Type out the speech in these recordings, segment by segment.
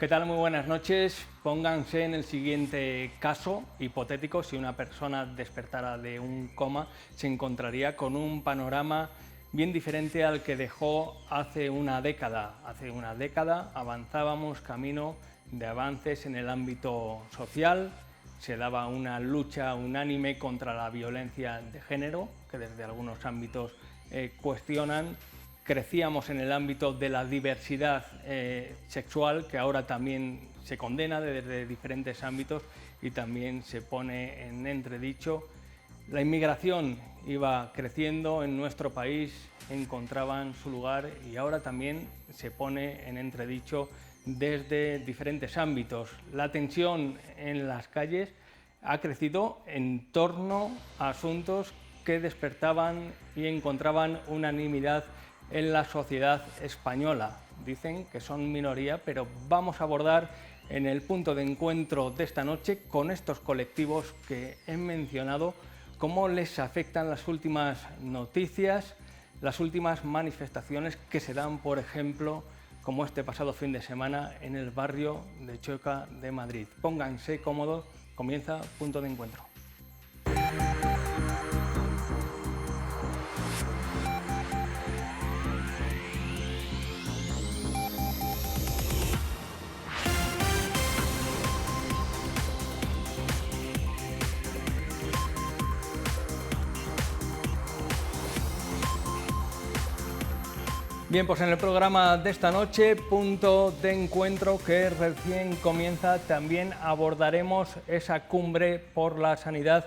¿Qué tal? Muy buenas noches. Pónganse en el siguiente caso hipotético. Si una persona despertara de un coma, se encontraría con un panorama bien diferente al que dejó hace una década. Hace una década avanzábamos camino de avances en el ámbito social, se daba una lucha unánime contra la violencia de género, que desde algunos ámbitos cuestionan. Crecíamos en el ámbito de la diversidad sexual, que ahora también se condena desde diferentes ámbitos y también se pone en entredicho. La inmigración iba creciendo en nuestro país, encontraban su lugar y ahora también se pone en entredicho desde diferentes ámbitos. La tensión en las calles ha crecido en torno a asuntos que despertaban y encontraban unanimidad en la sociedad española. Dicen que son minoría, pero vamos a abordar en el punto de encuentro de esta noche con estos colectivos que he mencionado cómo les afectan las últimas noticias, las últimas manifestaciones que se dan, por ejemplo, como este pasado fin de semana en el barrio de Chueca de Madrid. Pónganse cómodos, comienza Punto de Encuentro. Bien, pues en el programa de esta noche, Punto de Encuentro, que recién comienza, también abordaremos esa cumbre por la sanidad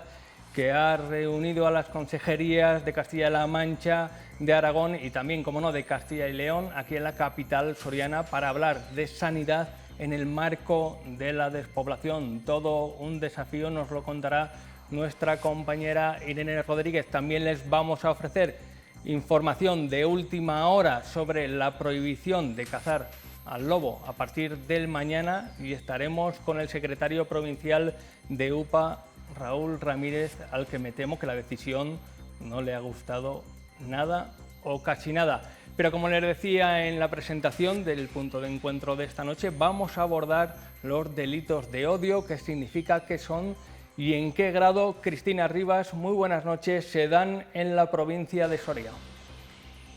que ha reunido a las consejerías de Castilla-La Mancha, de Aragón y también, como no, de Castilla y León, aquí en la capital soriana, para hablar de sanidad en el marco de la despoblación. Todo un desafío, nos lo contará nuestra compañera Irene Rodríguez. También les vamos a ofrecer información de última hora sobre la prohibición de cazar al lobo a partir del mañana y estaremos con el secretario provincial de UPA, Raúl Ramírez, al que me temo que la decisión no le ha gustado nada o casi nada. Pero como les decía en la presentación del punto de encuentro de esta noche, vamos a abordar los delitos de odio, qué significa, qué son y en qué grado. Cristina Rivas, muy buenas noches, se dan en la provincia de Soria.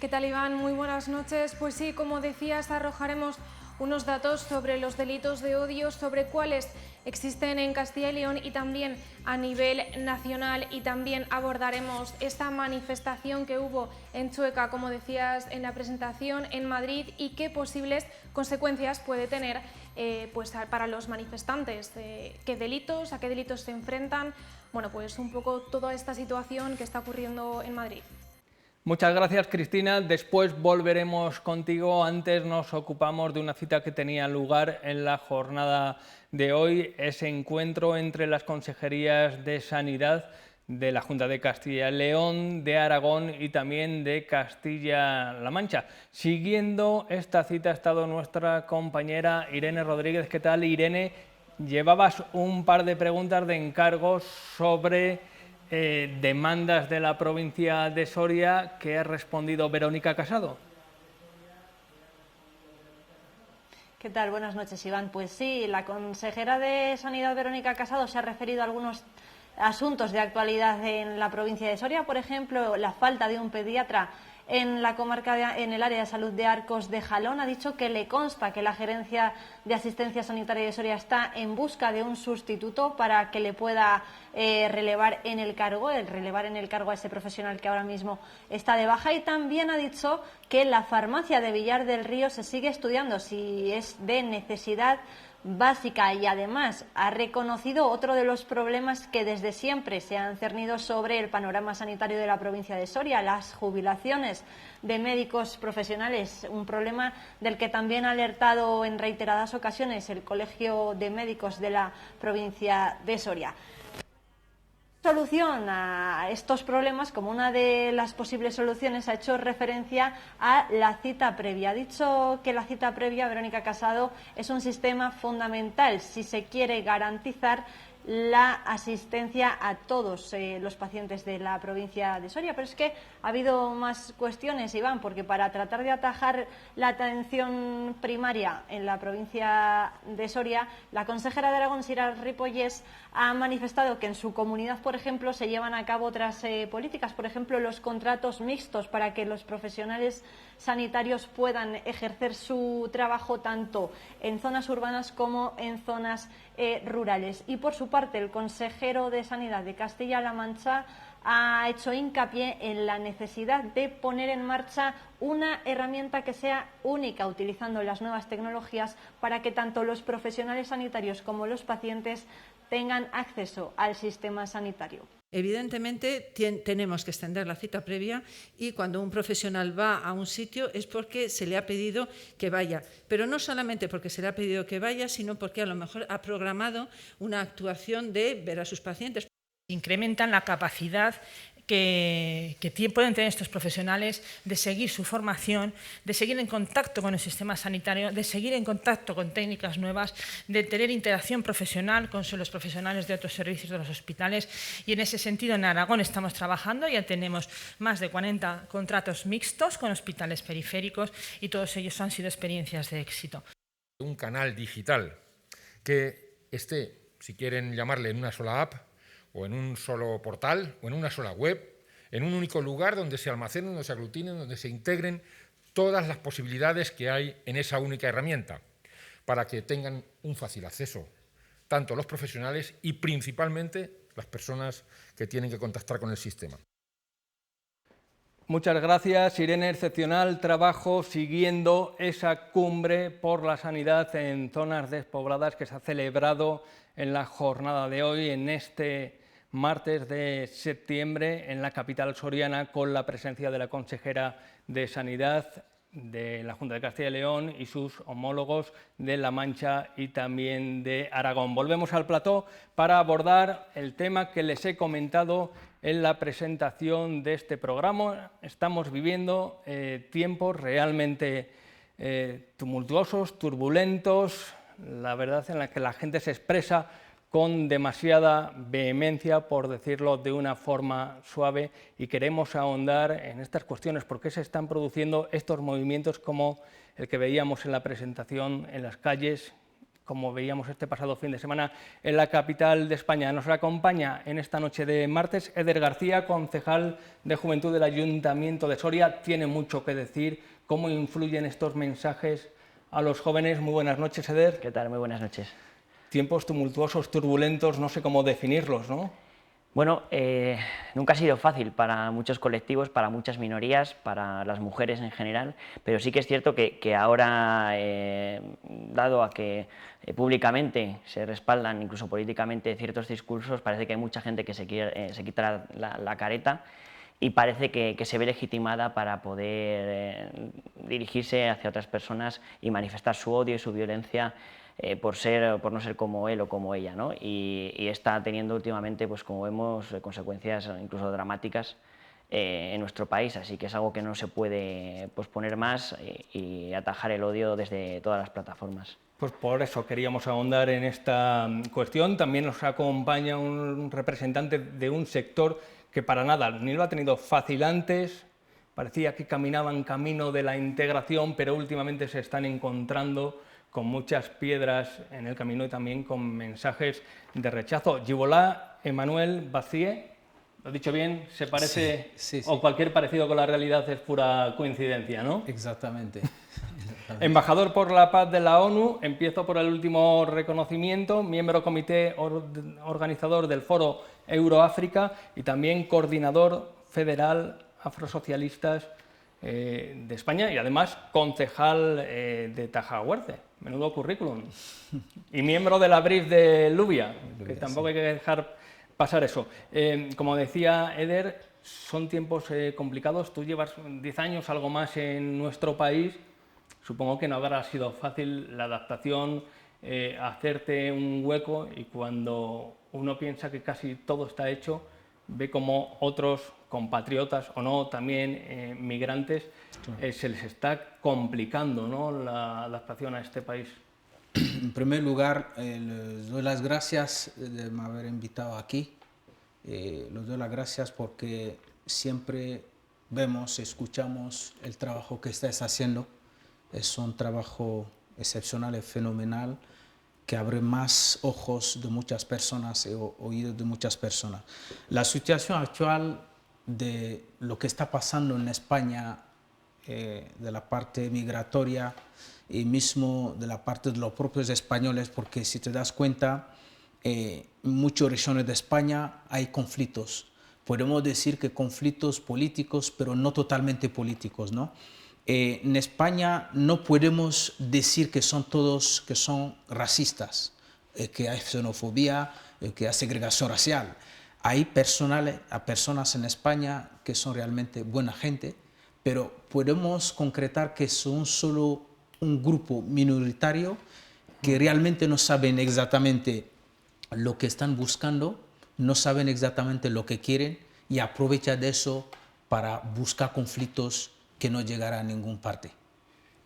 ¿Qué tal, Iván? Muy buenas noches. Pues sí, como decías, arrojaremos unos datos sobre los delitos de odio, sobre cuáles existen en Castilla y León y también a nivel nacional, y también abordaremos esta manifestación que hubo en Chueca, como decías en la presentación, en Madrid, y qué posibles consecuencias puede tener pues para los manifestantes, qué delitos, a qué delitos se enfrentan, bueno, pues un poco toda esta situación que está ocurriendo en Madrid. Muchas gracias, Cristina. Después volveremos contigo. Antes nos ocupamos de una cita que tenía lugar en la jornada de hoy, ese encuentro entre las consejerías de Sanidad de la Junta de Castilla y León, de Aragón y también de Castilla-La Mancha. Siguiendo esta cita ha estado nuestra compañera Irene Rodríguez. ¿Qué tal, Irene? Llevabas un par de preguntas de encargos sobre demandas de la provincia de Soria, que ha respondido Verónica Casado. ¿Qué tal? Buenas noches, Iván. Pues sí, la consejera de Sanidad, Verónica Casado, se ha referido a algunos asuntos de actualidad en la provincia de Soria, por ejemplo, la falta de un pediatra en la comarca, en el área de salud de Arcos de Jalón. Ha dicho que le consta que la Gerencia de Asistencia Sanitaria de Soria está en busca de un sustituto para que le pueda relevar en el cargo a ese profesional que ahora mismo está de baja. Y también ha dicho que la farmacia de Villar del Río se sigue estudiando si es de necesidad básica, y además ha reconocido otro de los problemas que desde siempre se han cernido sobre el panorama sanitario de la provincia de Soria: las jubilaciones de médicos profesionales, un problema del que también ha alertado en reiteradas ocasiones el Colegio de Médicos de la provincia de Soria. Solución a estos problemas, como una de las posibles soluciones, ha hecho referencia a la cita previa. Ha dicho que la cita previa, Verónica Casado, es un sistema fundamental si se quiere garantizar la asistencia a todos los pacientes de la provincia de Soria. Pero es que ha habido más cuestiones, Iván, porque para tratar de atajar la atención primaria en la provincia de Soria, la consejera de Aragón, Sira Ripollés, ha manifestado que en su comunidad, por ejemplo, se llevan a cabo otras políticas, por ejemplo, los contratos mixtos para que los profesionales sanitarios puedan ejercer su trabajo tanto en zonas urbanas como en zonas rurales. Y por su parte, el consejero de Sanidad de Castilla-La Mancha ha hecho hincapié en la necesidad de poner en marcha una herramienta que sea única, utilizando las nuevas tecnologías, para que tanto los profesionales sanitarios como los pacientes tengan acceso al sistema sanitario. Evidentemente tenemos que extender la cita previa, y cuando un profesional va a un sitio es porque se le ha pedido que vaya, pero no solamente porque se le ha pedido que vaya, sino porque a lo mejor ha programado una actuación de ver a sus pacientes. Incrementan la capacidad que pueden tener estos profesionales de seguir su formación, de seguir en contacto con el sistema sanitario, de seguir en contacto con técnicas nuevas, de tener interacción profesional con los profesionales de otros servicios de los hospitales. Y en ese sentido, en Aragón estamos trabajando, ya tenemos más de 40 contratos mixtos con hospitales periféricos, y todos ellos han sido experiencias de éxito. Un canal digital que esté, si quieren llamarle, en una sola app, o en un solo portal, o en una sola web, en un único lugar donde se almacenen, donde se aglutinen, donde se integren todas las posibilidades que hay en esa única herramienta, para que tengan un fácil acceso, tanto los profesionales y principalmente las personas que tienen que contactar con el sistema. Muchas gracias, Irene. Excepcional trabajo siguiendo esa cumbre por la sanidad en zonas despobladas que se ha celebrado en la jornada de hoy, en este martes de septiembre, en la capital soriana, con la presencia de la consejera de Sanidad de la Junta de Castilla y León y sus homólogos de La Mancha y también de Aragón. Volvemos al plató para abordar el tema que les he comentado en la presentación de este programa. Estamos viviendo tiempos realmente tumultuosos, turbulentos, la verdad, en la que la gente se expresa con demasiada vehemencia, por decirlo de una forma suave, y queremos ahondar en estas cuestiones, por qué se están produciendo estos movimientos como el que veíamos en la presentación en las calles, como veíamos este pasado fin de semana en la capital de España. Nos acompaña en esta noche de martes Eder García, concejal de Juventud del Ayuntamiento de Soria. Tiene mucho que decir, cómo influyen estos mensajes a los jóvenes. Muy buenas noches, Eder. ¿Qué tal? Muy buenas noches. Tiempos tumultuosos, turbulentos, no sé cómo definirlos, ¿no? Bueno, nunca ha sido fácil para muchos colectivos, para muchas minorías, para las mujeres en general, pero sí que es cierto que ahora, dado a que públicamente se respaldan, incluso políticamente, ciertos discursos, parece que hay mucha gente que se quita la careta, y parece que se ve legitimada para poder dirigirse hacia otras personas y manifestar su odio y su violencia por no ser como él o como ella, ¿no? Y está teniendo últimamente, pues como vemos, consecuencias incluso dramáticas en nuestro país, así que es algo que no se puede posponer más y atajar el odio desde todas las plataformas. Pues por eso queríamos ahondar en esta cuestión. También nos acompaña un representante de un sector que para nada ni lo ha tenido fácil antes, parecía que caminaban camino de la integración, pero últimamente se están encontrando con muchas piedras en el camino y también con mensajes de rechazo. Givolá Emmanuel Bacié, ¿lo he dicho bien? ¿Se parece? Sí. O cualquier parecido con la realidad es pura coincidencia, ¿no? Exactamente. Embajador por la paz de la ONU, empiezo por el último reconocimiento, miembro comité organizador del Foro Euroáfrica y también coordinador federal afrosocialistas de España y además concejal de Tajahuerce. Menudo currículum. Y miembro de la BRIF de Lubia, que tampoco hay que dejar pasar eso. Como decía Eder, son tiempos complicados. Tú llevas 10 años, algo más, en nuestro país. Supongo que no habrá sido fácil la adaptación, hacerte un hueco, y cuando uno piensa que casi todo está hecho, ve como otros compatriotas o no, también migrantes, se les está complicando, ¿no?, la adaptación a este país. En primer lugar, les doy las gracias de me haber invitado aquí. Les doy las gracias porque siempre vemos, escuchamos el trabajo que estáis haciendo. Es un trabajo excepcional y fenomenal que abre más ojos de muchas personas y oídos de muchas personas. La situación actual de lo que está pasando en España, de la parte migratoria y mismo de la parte de los propios españoles, porque si te das cuenta, en muchas regiones de España hay conflictos. Podemos decir que conflictos políticos, pero no totalmente políticos, ¿no? En España no podemos decir que son todos que son racistas, que hay xenofobia, que hay segregación racial. Hay personas en España que son realmente buena gente, pero podemos concretar que son solo un grupo minoritario que realmente no saben exactamente lo que están buscando, no saben exactamente lo que quieren y aprovechan de eso para buscar conflictos que no llegarán a ninguna parte.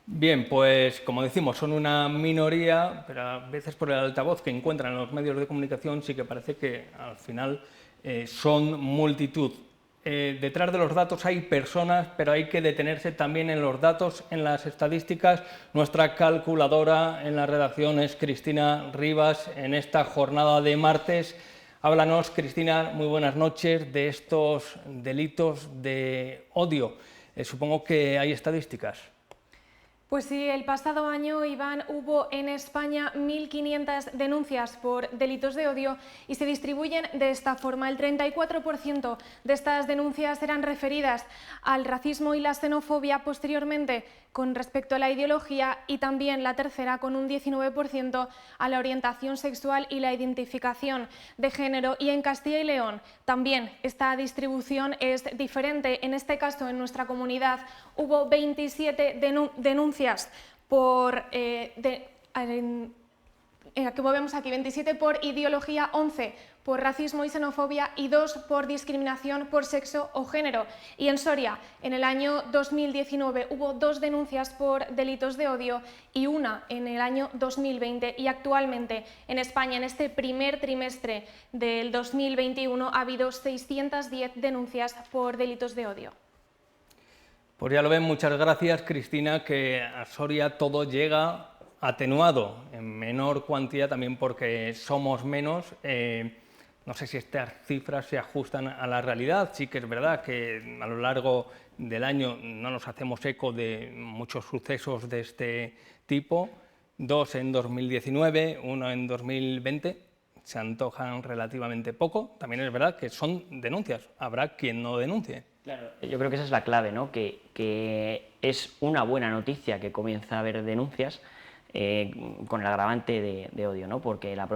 Bien, pues como decimos, son una minoría, pero a veces por el altavoz que encuentran en los medios de comunicación sí que parece que al final son multitud. Detrás de los datos hay personas, pero hay que detenerse también en los datos, en las estadísticas. Nuestra calculadora en la redacción es Cristina Rivas en esta jornada de martes. Háblanos, Cristina, muy buenas noches, de estos delitos de odio. Supongo que hay estadísticas. Pues sí, el pasado año, Iván, hubo en España 1.500 denuncias por delitos de odio y se distribuyen de esta forma. El 34% de estas denuncias eran referidas al racismo y la xenofobia, posteriormente con respecto a la ideología, y también la tercera, con un 19%, a la orientación sexual y la identificación de género. Y en Castilla y León también esta distribución es diferente. En este caso, en nuestra comunidad, hubo 27 denuncias por, como vemos aquí, 27 por ideología, 11 por racismo y xenofobia y 2 por discriminación por sexo o género. Y en Soria, en el año 2019, hubo 2 denuncias por delitos de odio y 1 en el año 2020. Y actualmente en España, en este primer trimestre del 2021, ha habido 610 denuncias por delitos de odio. Pues ya lo ven, muchas gracias, Cristina, que a Soria todo llega atenuado, en menor cuantía también porque somos menos. No sé si estas cifras se ajustan a la realidad. Sí que es verdad que a lo largo del año no nos hacemos eco de muchos sucesos de este tipo. 2 en 2019, 1 en 2020, se antojan relativamente poco. También es verdad que son denuncias, habrá quien no denuncie. Claro, yo creo que esa es la clave, ¿no? Que es una buena noticia que comienza a haber denuncias con el agravante de odio, ¿no? Porque las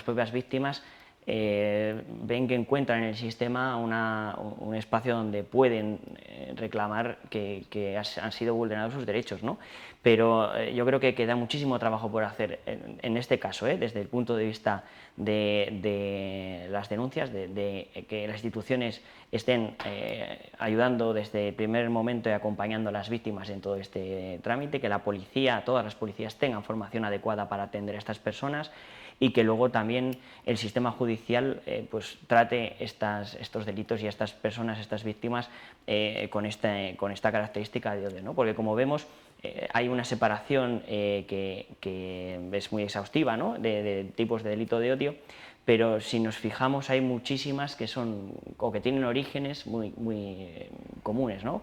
propias víctimas ven que encuentran en el sistema un espacio donde pueden reclamar que han sido vulnerados sus derechos, ¿no? Pero yo creo que queda muchísimo trabajo por hacer en este caso, desde el punto de vista de las denuncias, de que las instituciones estén ayudando desde el primer momento y acompañando a las víctimas en todo este trámite, que la policía, todas las policías tengan formación adecuada para atender a estas personas, y que luego también el sistema judicial pues trate estos delitos y a estas personas, estas víctimas, con esta característica de odio, ¿no? Porque como vemos hay una separación que es muy exhaustiva, ¿no? de tipos de delito de odio, pero si nos fijamos hay muchísimas que son o que tienen orígenes muy comunes, ¿no?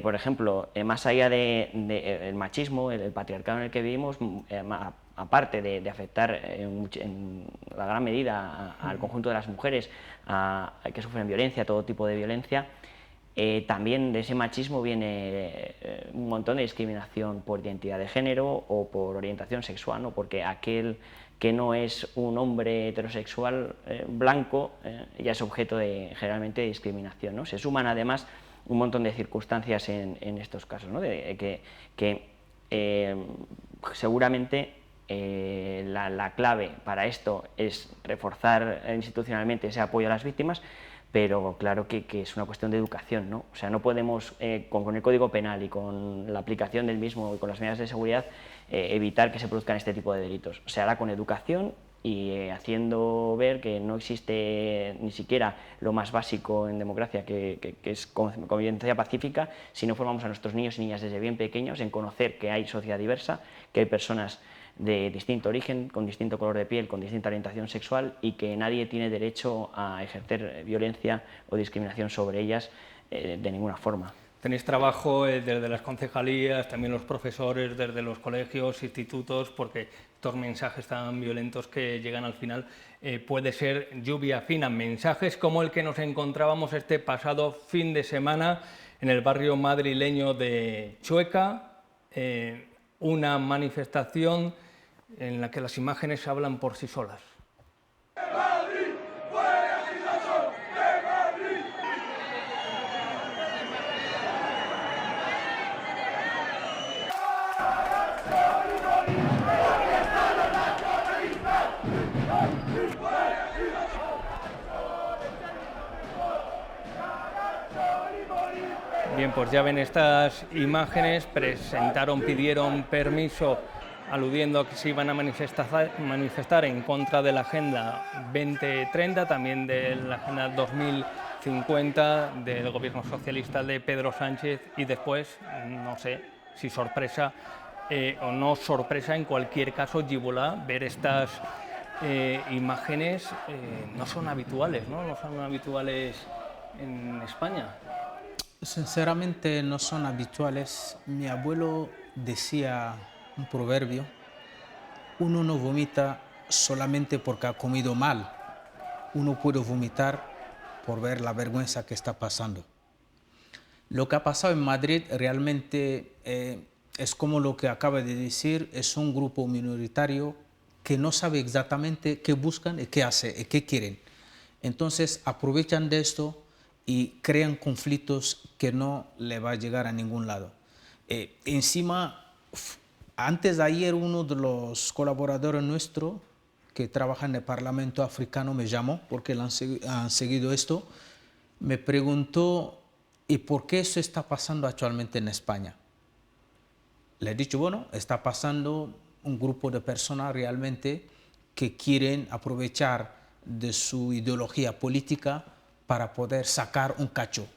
Por ejemplo, más allá del machismo, el patriarcado en el que vivimos, aparte de afectar en la gran medida al conjunto de las mujeres que sufren violencia, todo tipo de violencia, también de ese machismo viene un montón de discriminación por identidad de género o por orientación sexual, ¿no? Porque aquel que no es un hombre heterosexual blanco ya es objeto generalmente de discriminación, ¿no? Se suman además un montón de circunstancias en estos casos, ¿no? Seguramente la clave para esto es reforzar institucionalmente ese apoyo a las víctimas, pero claro que es una cuestión de educación, ¿no? O sea, no podemos, con el Código Penal y con la aplicación del mismo y con las medidas de seguridad, evitar que se produzcan este tipo de delitos. Se hará con educación y haciendo ver que no existe ni siquiera lo más básico en democracia, que es convivencia pacífica, si no formamos a nuestros niños y niñas desde bien pequeños en conocer que hay sociedad diversa, que hay personas de distinto origen, con distinto color de piel, con distinta orientación sexual y que nadie tiene derecho a ejercer violencia o discriminación sobre ellas de ninguna forma. Tenéis trabajo desde las concejalías, también los profesores, desde los colegios, institutos, porque estos mensajes tan violentos que llegan al final puede ser lluvia fina. Mensajes como el que nos encontrábamos este pasado fin de semana en el barrio madrileño de Chueca, una manifestación en la que las imágenes hablan por sí solas. Bien, pues ya ven estas imágenes, pidieron permiso aludiendo a que se iban a manifestar en contra de la Agenda 2030, también de la Agenda 2050 del gobierno socialista de Pedro Sánchez y después, no sé si sorpresa o no sorpresa, en cualquier caso, Gibolá, ver estas imágenes no son habituales, ¿no? No son habituales en España. Sinceramente no son habituales. Mi abuelo decía un proverbio: uno no vomita solamente porque ha comido mal, uno puede vomitar por ver la vergüenza que está pasando. Lo que ha pasado en Madrid realmente es como lo que acaba de decir, es un grupo minoritario que no sabe exactamente qué buscan y qué hacen y qué quieren. Entonces aprovechan de esto y crean conflictos que no le va a llegar a ningún lado. Encima, antes de ayer, uno de los colaboradores nuestros que trabaja en el Parlamento africano me llamó, porque han seguido esto, me preguntó: ¿y por qué eso está pasando actualmente en España? Le he dicho, bueno, está pasando un grupo de personas realmente que quieren aprovechar de su ideología política para poder sacar un cacho.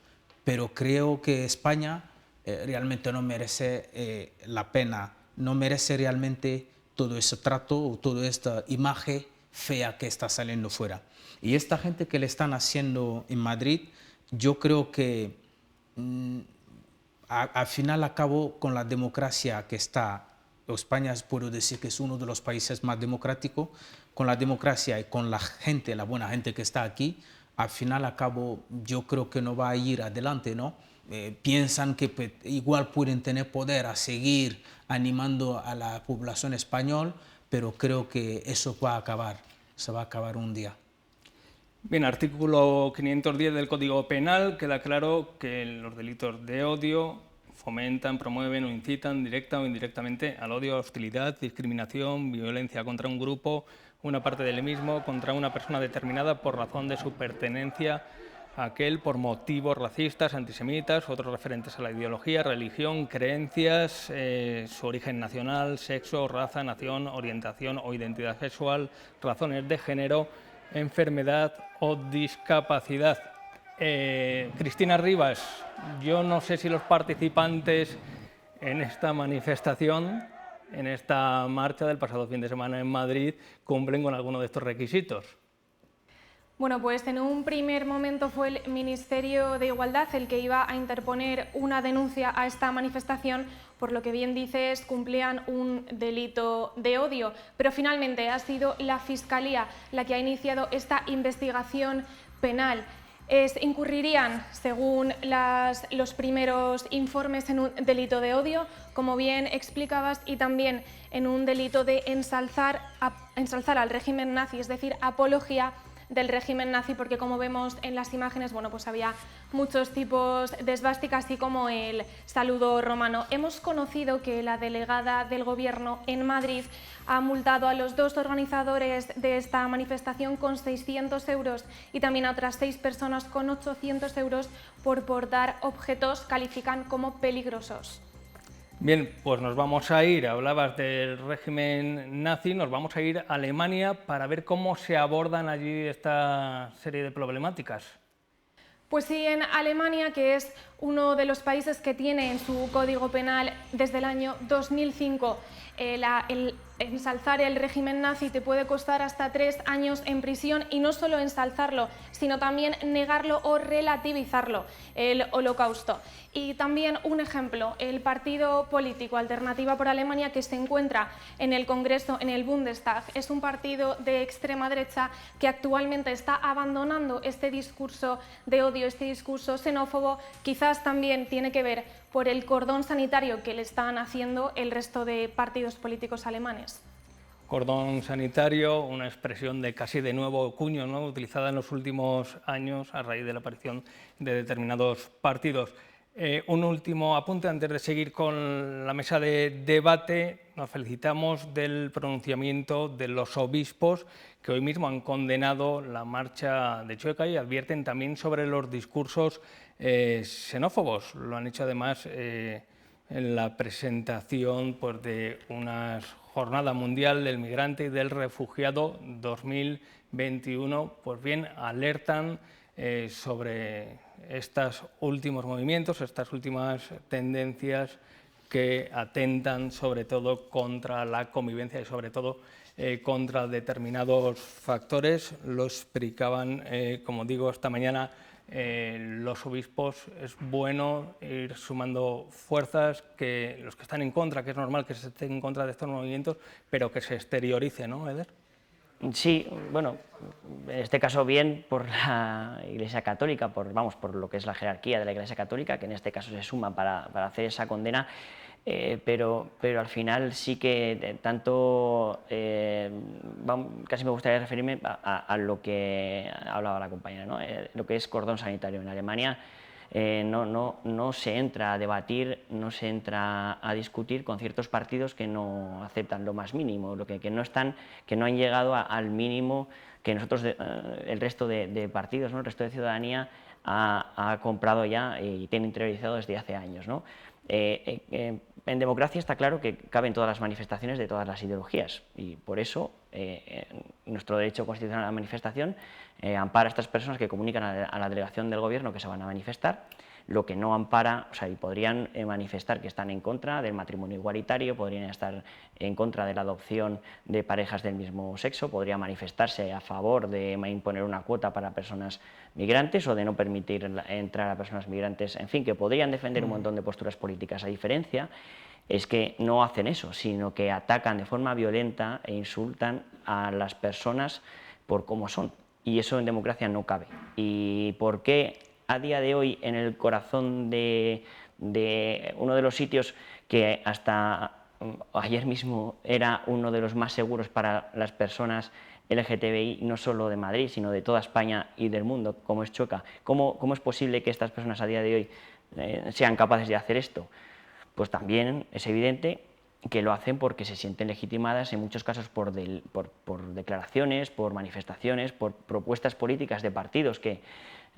Pero creo que España realmente no merece la pena, no merece realmente todo ese trato o toda esta imagen fea que está saliendo fuera. Y esta gente que le están haciendo en Madrid, yo creo que al final acabo con la democracia que está. España, puedo decir que es uno de los países más democráticos, con la democracia y con la gente, la buena gente que está aquí, al final a cabo yo creo que no va a ir adelante, ¿no? Piensan que igual pueden tener poder a seguir animando a la población española, pero creo que eso va a acabar, se va a acabar un día. Bien, artículo 510 del Código Penal, queda claro que los delitos de odio fomentan, promueven o incitan directa o indirectamente al odio, hostilidad, discriminación, violencia contra un grupo, una parte del mismo, contra una persona determinada por razón de su pertenencia a aquel, por motivos racistas, antisemitas, otros referentes a la ideología, religión, creencias, su origen nacional, sexo, raza, nación, orientación o identidad sexual, razones de género, enfermedad o discapacidad. Cristina Rivas, yo no sé si los participantes en esta manifestación, en esta marcha del pasado fin de semana en Madrid, cumplen con alguno de estos requisitos. Bueno, pues en un primer momento fue el Ministerio de Igualdad el que iba a interponer una denuncia a esta manifestación, por lo que bien dices, cumplían un delito de odio, pero finalmente ha sido la Fiscalía la que ha iniciado esta investigación penal. Incurrirían, según los primeros informes, en un delito de odio, como bien explicabas, y también en un delito de ensalzar al régimen nazi, es decir, apología del régimen nazi, porque como vemos en las imágenes, bueno, pues había muchos tipos de esvástica, así como el saludo romano. Hemos conocido que la delegada del Gobierno en Madrid ha multado a los 2 organizadores de esta manifestación con 600 euros y también a otras 6 personas con 800 euros por portar objetos que califican como peligrosos. Bien, pues nos vamos a ir, hablabas del régimen nazi, nos vamos a ir a Alemania para ver cómo se abordan allí esta serie de problemáticas. Pues sí, en Alemania, que es uno de los países que tiene en su Código Penal desde el año 2005 el ensalzar el régimen nazi te puede costar hasta 3 años en prisión, y no solo ensalzarlo, sino también negarlo o relativizarlo, el Holocausto. Y también un ejemplo, el partido político Alternativa por Alemania, que se encuentra en el Congreso, en el Bundestag, es un partido de extrema derecha que actualmente está abandonando este discurso de odio, este discurso xenófobo. Quizás también tiene que ver por el cordón sanitario que le están haciendo el resto de partidos políticos alemanes. Cordón sanitario, una expresión de casi de nuevo cuño, ¿no?, utilizada en los últimos años a raíz de la aparición de determinados partidos. Un último apunte antes de seguir con la mesa de debate. Nos felicitamos del pronunciamiento de los obispos que hoy mismo han condenado la marcha de Chueca y advierten también sobre los discursos xenófobos. Lo han hecho además en la presentación, pues, de una Jornada Mundial del Migrante y del Refugiado 2021. Pues bien, alertan sobre estos últimos movimientos, estas últimas tendencias que atentan sobre todo contra la convivencia y sobre todo contra determinados factores. Lo explicaban, como digo, esta mañana los obispos. Es bueno ir sumando fuerzas, que los que están en contra, que es normal que se estén en contra de estos movimientos, pero que se exteriorice, ¿no, Eder? Sí, bueno, en este caso bien por la Iglesia Católica, por lo que es la jerarquía de la Iglesia Católica, que en este caso se suma para hacer esa condena, pero al final sí que casi me gustaría referirme a lo que hablaba la compañera, ¿no? Lo que es cordón sanitario en Alemania. No se entra a debatir, no se entra a discutir con ciertos partidos que no aceptan lo más mínimo, que no han llegado al mínimo que nosotros, el resto de partidos, ¿no?, el resto de ciudadanía ha comprado ya y tiene interiorizado desde hace años, ¿no? En democracia está claro que caben todas las manifestaciones de todas las ideologías, y por eso nuestro derecho constitucional a la manifestación ampara a estas personas que comunican a la delegación del gobierno que se van a manifestar. Lo que no ampara, o sea, y podrían manifestar que están en contra del matrimonio igualitario, podrían estar en contra de la adopción de parejas del mismo sexo, podrían manifestarse a favor de imponer una cuota para personas migrantes o de no permitir entrar a personas migrantes, en fin, que podrían defender un montón de posturas políticas. A diferencia es que no hacen eso, sino que atacan de forma violenta e insultan a las personas por cómo son, y eso en democracia no cabe. ¿Y por qué a día de hoy, en el corazón de uno de los sitios que hasta ayer mismo era uno de los más seguros para las personas LGTBI, no solo de Madrid, sino de toda España y del mundo, como es Chueca, cómo es posible que estas personas a día de hoy sean capaces de hacer esto? Pues también es evidente que lo hacen porque se sienten legitimadas en muchos casos por declaraciones, por manifestaciones, por propuestas políticas de partidos que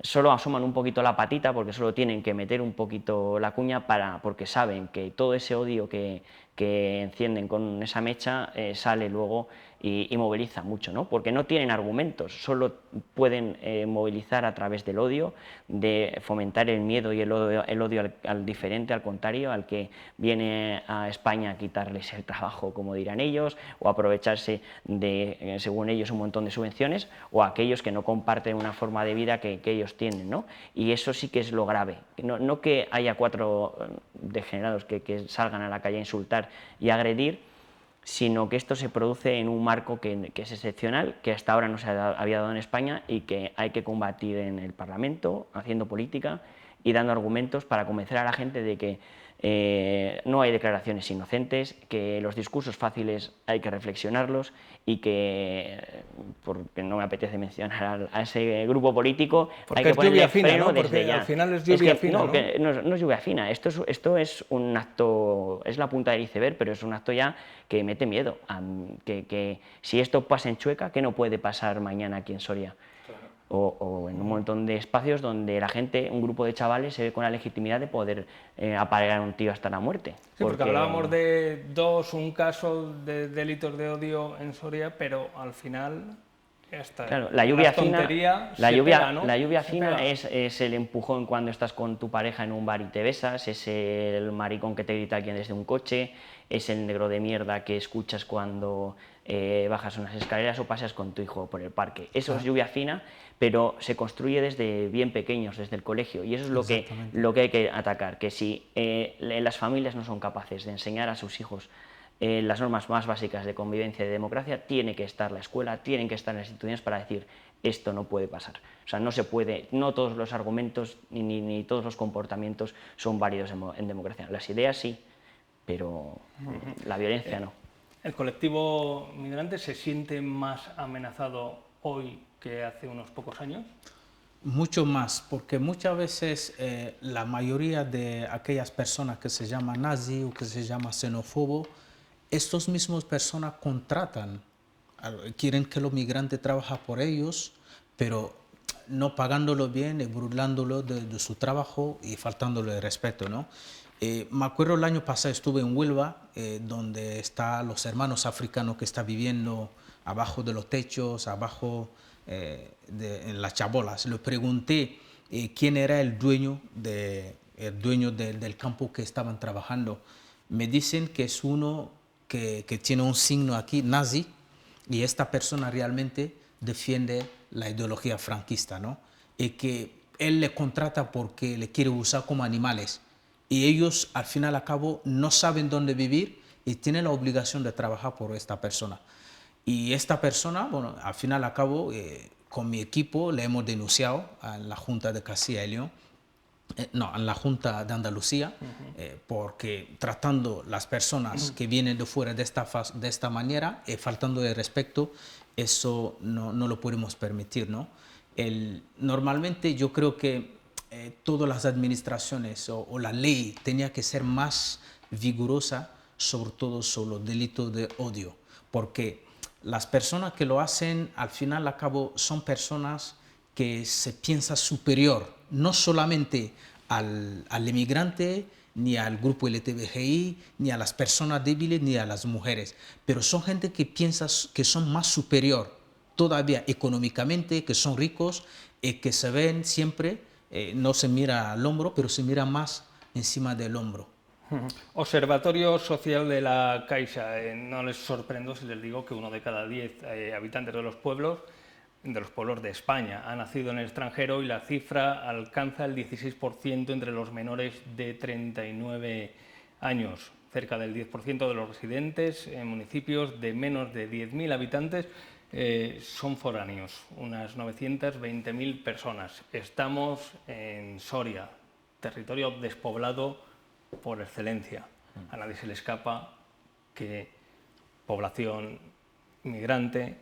solo asoman un poquito la patita, porque solo tienen que meter un poquito la cuña porque saben que todo ese odio que encienden con esa mecha sale luego y moviliza mucho, ¿no? Porque no tienen argumentos, solo pueden movilizar a través del odio, de fomentar el miedo y el odio al diferente, al contrario, al que viene a España a quitarles el trabajo, como dirán ellos, o aprovecharse de, según ellos, un montón de subvenciones, o a aquellos que no comparten una forma de vida que ellos tienen, ¿no? Y eso sí que es lo grave, no que haya 4 degenerados que salgan a la calle a insultar y agredir, sino que esto se produce en un marco que es excepcional, que hasta ahora no se había dado en España y que hay que combatir en el Parlamento, haciendo política y dando argumentos para convencer a la gente de que no hay declaraciones inocentes, que los discursos fáciles hay que reflexionarlos y que, porque no me apetece mencionar a ese grupo político, porque hay que es ponerle lluvia fina, freno ¿no? desde Porque ya. al final es lluvia fina, no, ¿no? que no es lluvia fina, esto es un acto, es la punta del iceberg, pero es un acto ya que mete miedo, que si esto pasa en Chueca, ¿qué no puede pasar mañana aquí en Soria? O en un montón de espacios donde la gente, un grupo de chavales, se ve con la legitimidad de poder apalear a un tío hasta la muerte. Sí, porque hablábamos de un caso de delitos de odio en Soria, pero al final claro, la lluvia fina, la lluvia Se fina pega. es el empujón cuando estás con tu pareja en un bar y te besas, es el maricón que te grita alguien desde un coche, es el negro de mierda que escuchas cuando bajas unas escaleras o pasas con tu hijo por el parque. Eso es lluvia fina, pero se construye desde bien pequeños, desde el colegio, y eso es lo que hay que atacar, que si las familias no son capaces de enseñar a sus hijos las normas más básicas de convivencia y de democracia, tiene que estar la escuela, tienen que estar las instituciones para decir esto no puede pasar. O sea, no se puede, no todos los argumentos ni todos los comportamientos son válidos en democracia. Las ideas sí, pero la violencia no. ¿El colectivo migrante se siente más amenazado hoy que hace unos pocos años? Mucho más, porque muchas veces la mayoría de aquellas personas que se llaman nazi o que se llaman xenófobo, estos mismos personas contratan, quieren que los migrantes trabajen por ellos, pero no pagándolo bien, burlándolo de su trabajo y faltándole el respeto, ¿no? Me acuerdo el año pasado estuve en Huelva, donde están los hermanos africanos que están viviendo abajo de los techos, abajo en las chabolas. Le pregunté quién era el dueño del campo que estaban trabajando. Me dicen que es uno que tiene un signo aquí, nazi, y esta persona realmente defiende la ideología franquista, ¿no? Y que él le contrata porque le quiere usar como animales. Y ellos, al final y al cabo, no saben dónde vivir y tienen la obligación de trabajar por esta persona. Y esta persona, bueno, al final y al cabo, con mi equipo le hemos denunciado a la Junta de Castilla y León, en la Junta de Andalucía, porque tratando las personas que vienen de fuera de esta manera, faltando de respeto, eso no lo podemos permitir, ¿no? Normalmente yo creo que todas las administraciones o la ley tenía que ser más vigorosa, sobre todo sobre los delitos de odio, porque las personas que lo hacen, al final y al cabo, son personas que se piensa superior, no solamente al inmigrante, ni al grupo LGTBI, ni a las personas débiles, ni a las mujeres, pero son gente que piensa que son más superior todavía económicamente, que son ricos y que se ven siempre, no se mira al hombro, pero se mira más encima del hombro. Observatorio Social de la Caixa. No les sorprendo si les digo que 1 de cada 10 habitantes de los pueblos de España ha nacido en el extranjero y la cifra alcanza el 16% entre los menores de 39 años. Cerca del 10% de los residentes en municipios de menos de 10.000 habitantes son foráneos, unas 920.000 personas. Estamos en Soria, territorio despoblado por excelencia. A nadie se le escapa que población migrante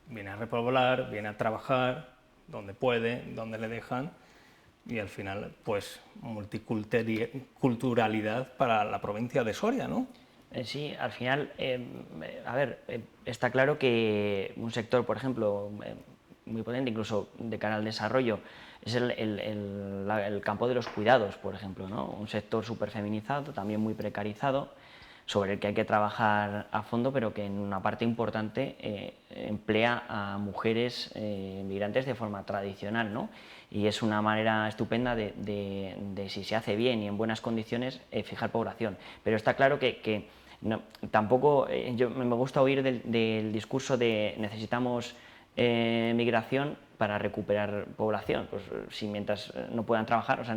viene a repoblar, viene a trabajar donde puede, donde le dejan, y al final, pues, multiculturalidad para la provincia de Soria, ¿no? Sí, al final, está claro que un sector, por ejemplo, muy potente, incluso de cara al desarrollo, es el campo de los cuidados, por ejemplo, ¿no? Un sector súper feminizado, también muy precarizado, sobre el que hay que trabajar a fondo, pero que en una parte importante emplea a mujeres migrantes de forma tradicional, ¿no? Y es una manera estupenda de si se hace bien y en buenas condiciones, fijar población. Pero está claro que no, tampoco, me gusta oír del discurso de necesitamos migración para recuperar población, pues si mientras no puedan trabajar, o sea,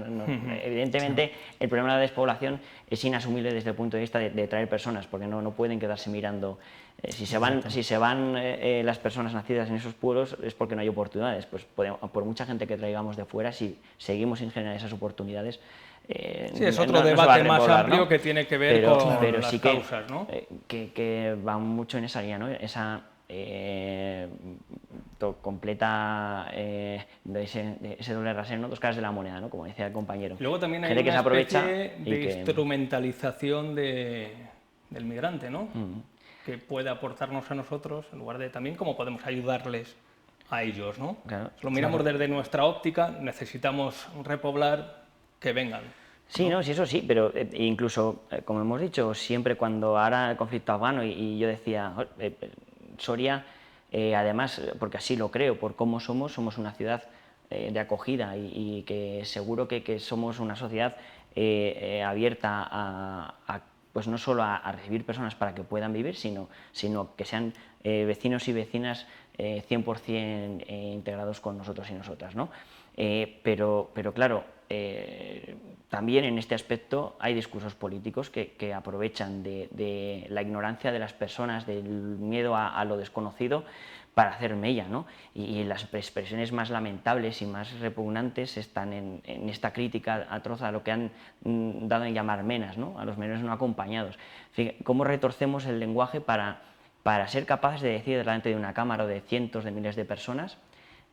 evidentemente el problema de la despoblación es inasumible desde el punto de vista de traer personas, porque no pueden quedarse mirando. Si se van las personas nacidas en esos pueblos es porque no hay oportunidades, pues por mucha gente que traigamos de fuera, si seguimos sin generar esas oportunidades, Sí, es otro debate más amplio que tiene que ver con las sí causas, ¿no? Que va mucho en esa línea, ¿no? Esa completa ese doble rasero, ¿no? Dos caras de la moneda, ¿no? Como decía el compañero. Luego también hay gente una que se especie aprovecha de instrumentalización del migrante, ¿no? Que puede aportarnos a nosotros, en lugar de también cómo podemos ayudarles a ellos, ¿no? Claro, lo miramos desde nuestra óptica, necesitamos repoblar, que vengan. Sí, no, sí, eso sí, pero incluso, como hemos dicho, siempre cuando ahora el conflicto afgano y yo decía, Soria, además, porque así lo creo, por cómo somos una ciudad de acogida y que seguro que somos una sociedad abierta pues no solo a recibir personas para que puedan vivir, sino que sean vecinos y vecinas 100% integrados con nosotros y nosotras, ¿no? Pero claro, también en este aspecto hay discursos políticos que aprovechan de la ignorancia de las personas, del miedo a lo desconocido, para hacer mella, ¿no? Y las expresiones más lamentables y más repugnantes están en esta crítica atroz a lo que han dado en llamar menas, ¿no? A los menores no acompañados. Fíjate, cómo retorcemos el lenguaje para ser capaces de decir delante de una cámara o de cientos de miles de personas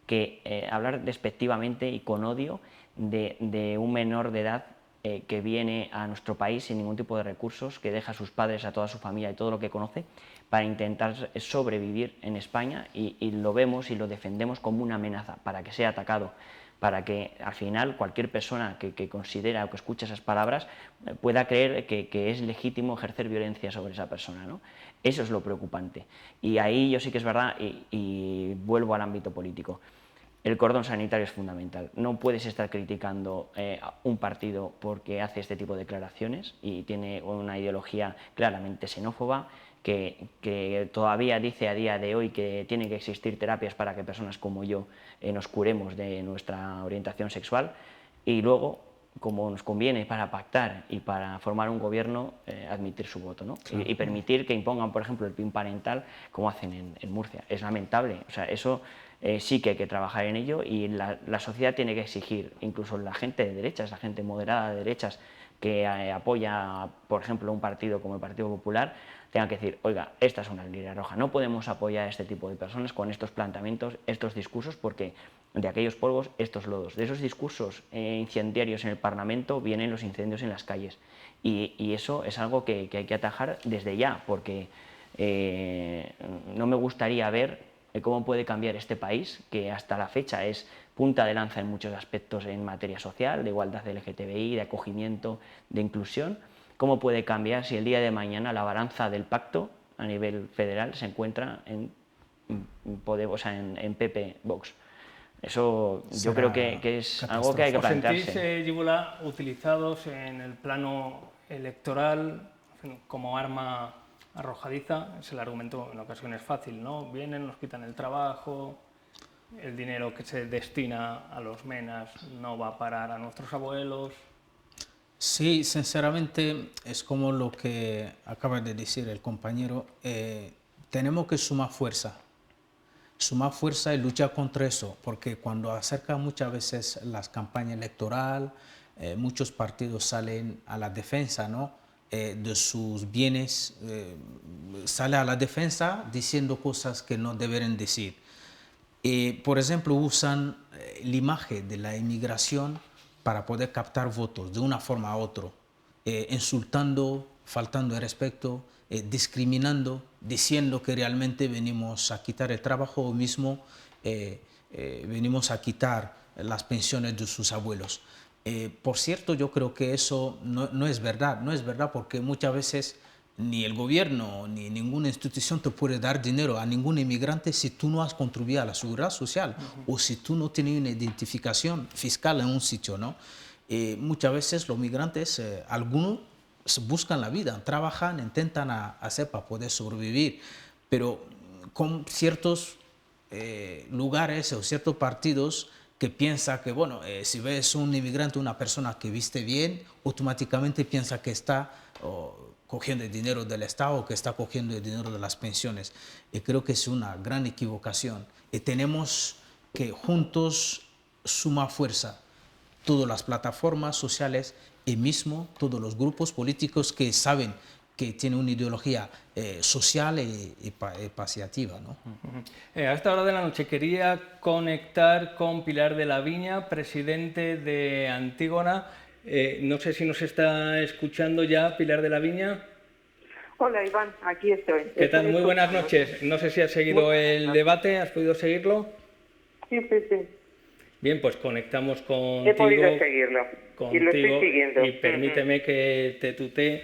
que hablar despectivamente y con odio de un menor de edad que viene a nuestro país sin ningún tipo de recursos, que deja a sus padres, a toda su familia y todo lo que conoce para intentar sobrevivir en España y lo vemos y lo defendemos como una amenaza para que sea atacado, para que al final cualquier persona que considera o que escucha esas palabras pueda creer que es legítimo ejercer violencia sobre esa persona, ¿no? Eso es lo preocupante. Y ahí yo sí que es verdad, y vuelvo al ámbito político, el cordón sanitario es fundamental. No puedes estar criticando a un partido porque hace este tipo de declaraciones y tiene una ideología claramente xenófoba, que todavía dice a día de hoy que tienen que existir terapias para que personas como yo nos curemos de nuestra orientación sexual, y luego, como nos conviene para pactar y para formar un gobierno, admitir su voto, ¿no? Claro. Y permitir que impongan, por ejemplo, el PIN parental, como hacen en Murcia. Es lamentable. O sea, eso sí que hay que trabajar en ello, y la sociedad tiene que exigir, incluso la gente de derechas, la gente moderada de derechas que apoya, por ejemplo, un partido como el Partido Popular, tenga que decir, oiga, esta es una línea roja, no podemos apoyar a este tipo de personas con estos planteamientos, estos discursos, porque de aquellos polvos, estos lodos. De esos discursos incendiarios en el Parlamento vienen los incendios en las calles. Y eso es algo que hay que atajar desde ya, porque no me gustaría ver cómo puede cambiar este país, que hasta la fecha es punta de lanza en muchos aspectos en materia social, de igualdad de LGTBI, de acogimiento, de inclusión. ¿Cómo puede cambiar si el día de mañana la balanza del pacto a nivel federal se encuentra en PP Vox? Eso yo creo que es algo que hay que plantearse. ¿Os sentís, Yigula, utilizados en el plano electoral como arma arrojadiza? Es el argumento en ocasiones fácil, ¿no? Vienen, nos quitan el trabajo, el dinero que se destina a los menas no va a parar a nuestros abuelos. Sí, sinceramente es como lo que acaba de decir el compañero. Tenemos que sumar fuerza y luchar contra eso, porque cuando acercan muchas veces las campañas electorales, muchos partidos salen a la defensa, ¿no? De sus bienes, sale a la defensa diciendo cosas que no deberían decir. Por ejemplo, usan la imagen de la inmigración para poder captar votos de una forma u otra, insultando, faltando el respeto, discriminando, diciendo que realmente venimos a quitar el trabajo o mismo venimos a quitar las pensiones de sus abuelos. Por cierto, yo creo que eso no es verdad, porque muchas veces ni el gobierno ni ninguna institución te puede dar dinero a ningún inmigrante si tú no has contribuido a la seguridad social o si tú no tienes una identificación fiscal en un sitio, ¿no? Muchas veces los migrantes, algunos buscan la vida, trabajan, intentan hacer para poder sobrevivir, pero con ciertos lugares o ciertos partidos que piensa que, bueno, si ves un inmigrante, una persona que viste bien, automáticamente piensa que está cogiendo el dinero del Estado o que está cogiendo el dinero de las pensiones. Y creo que es una gran equivocación. Y tenemos que juntos sumar fuerza, todas las plataformas sociales y mismo todos los grupos políticos que saben que tiene una ideología social y pasiativa, ¿no? A esta hora de la noche quería conectar con Pilar de la Viña, presidente de Antígona. No sé si nos está escuchando ya Pilar de la Viña. Hola Iván, aquí estoy. ¿Qué tal? Muy buenas noches. No sé si has seguido el debate, ¿has podido seguirlo? Sí. Bien, pues conectamos contigo. He podido seguirlo y lo estoy siguiendo. Y permíteme que te tutee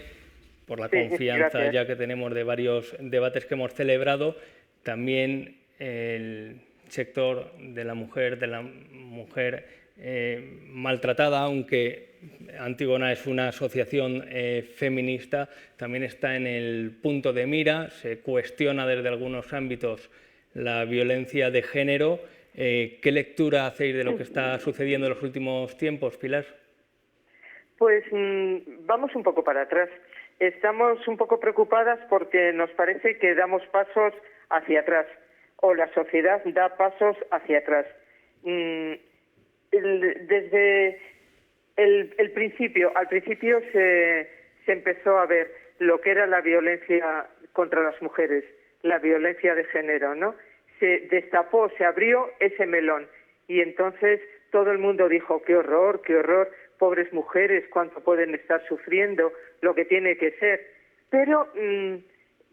por la confianza gracias. ya que tenemos de varios debates que hemos celebrado. También el sector de la mujer maltratada, aunque Antígona es una asociación feminista, también está en el punto de mira, se cuestiona desde algunos ámbitos la violencia de género. ¿Qué lectura hacéis de lo que está sucediendo en los últimos tiempos, Pilar? Pues vamos un poco para atrás. Estamos un poco preocupadas porque nos parece que damos pasos hacia atrás, o la sociedad da pasos hacia atrás. Desde el principio, al principio se empezó a ver lo que era la violencia contra las mujeres, la violencia de género, ¿no? Se destapó, se abrió ese melón y entonces todo el mundo dijo qué horror, pobres mujeres, cuánto pueden estar sufriendo, lo que tiene que ser. Pero,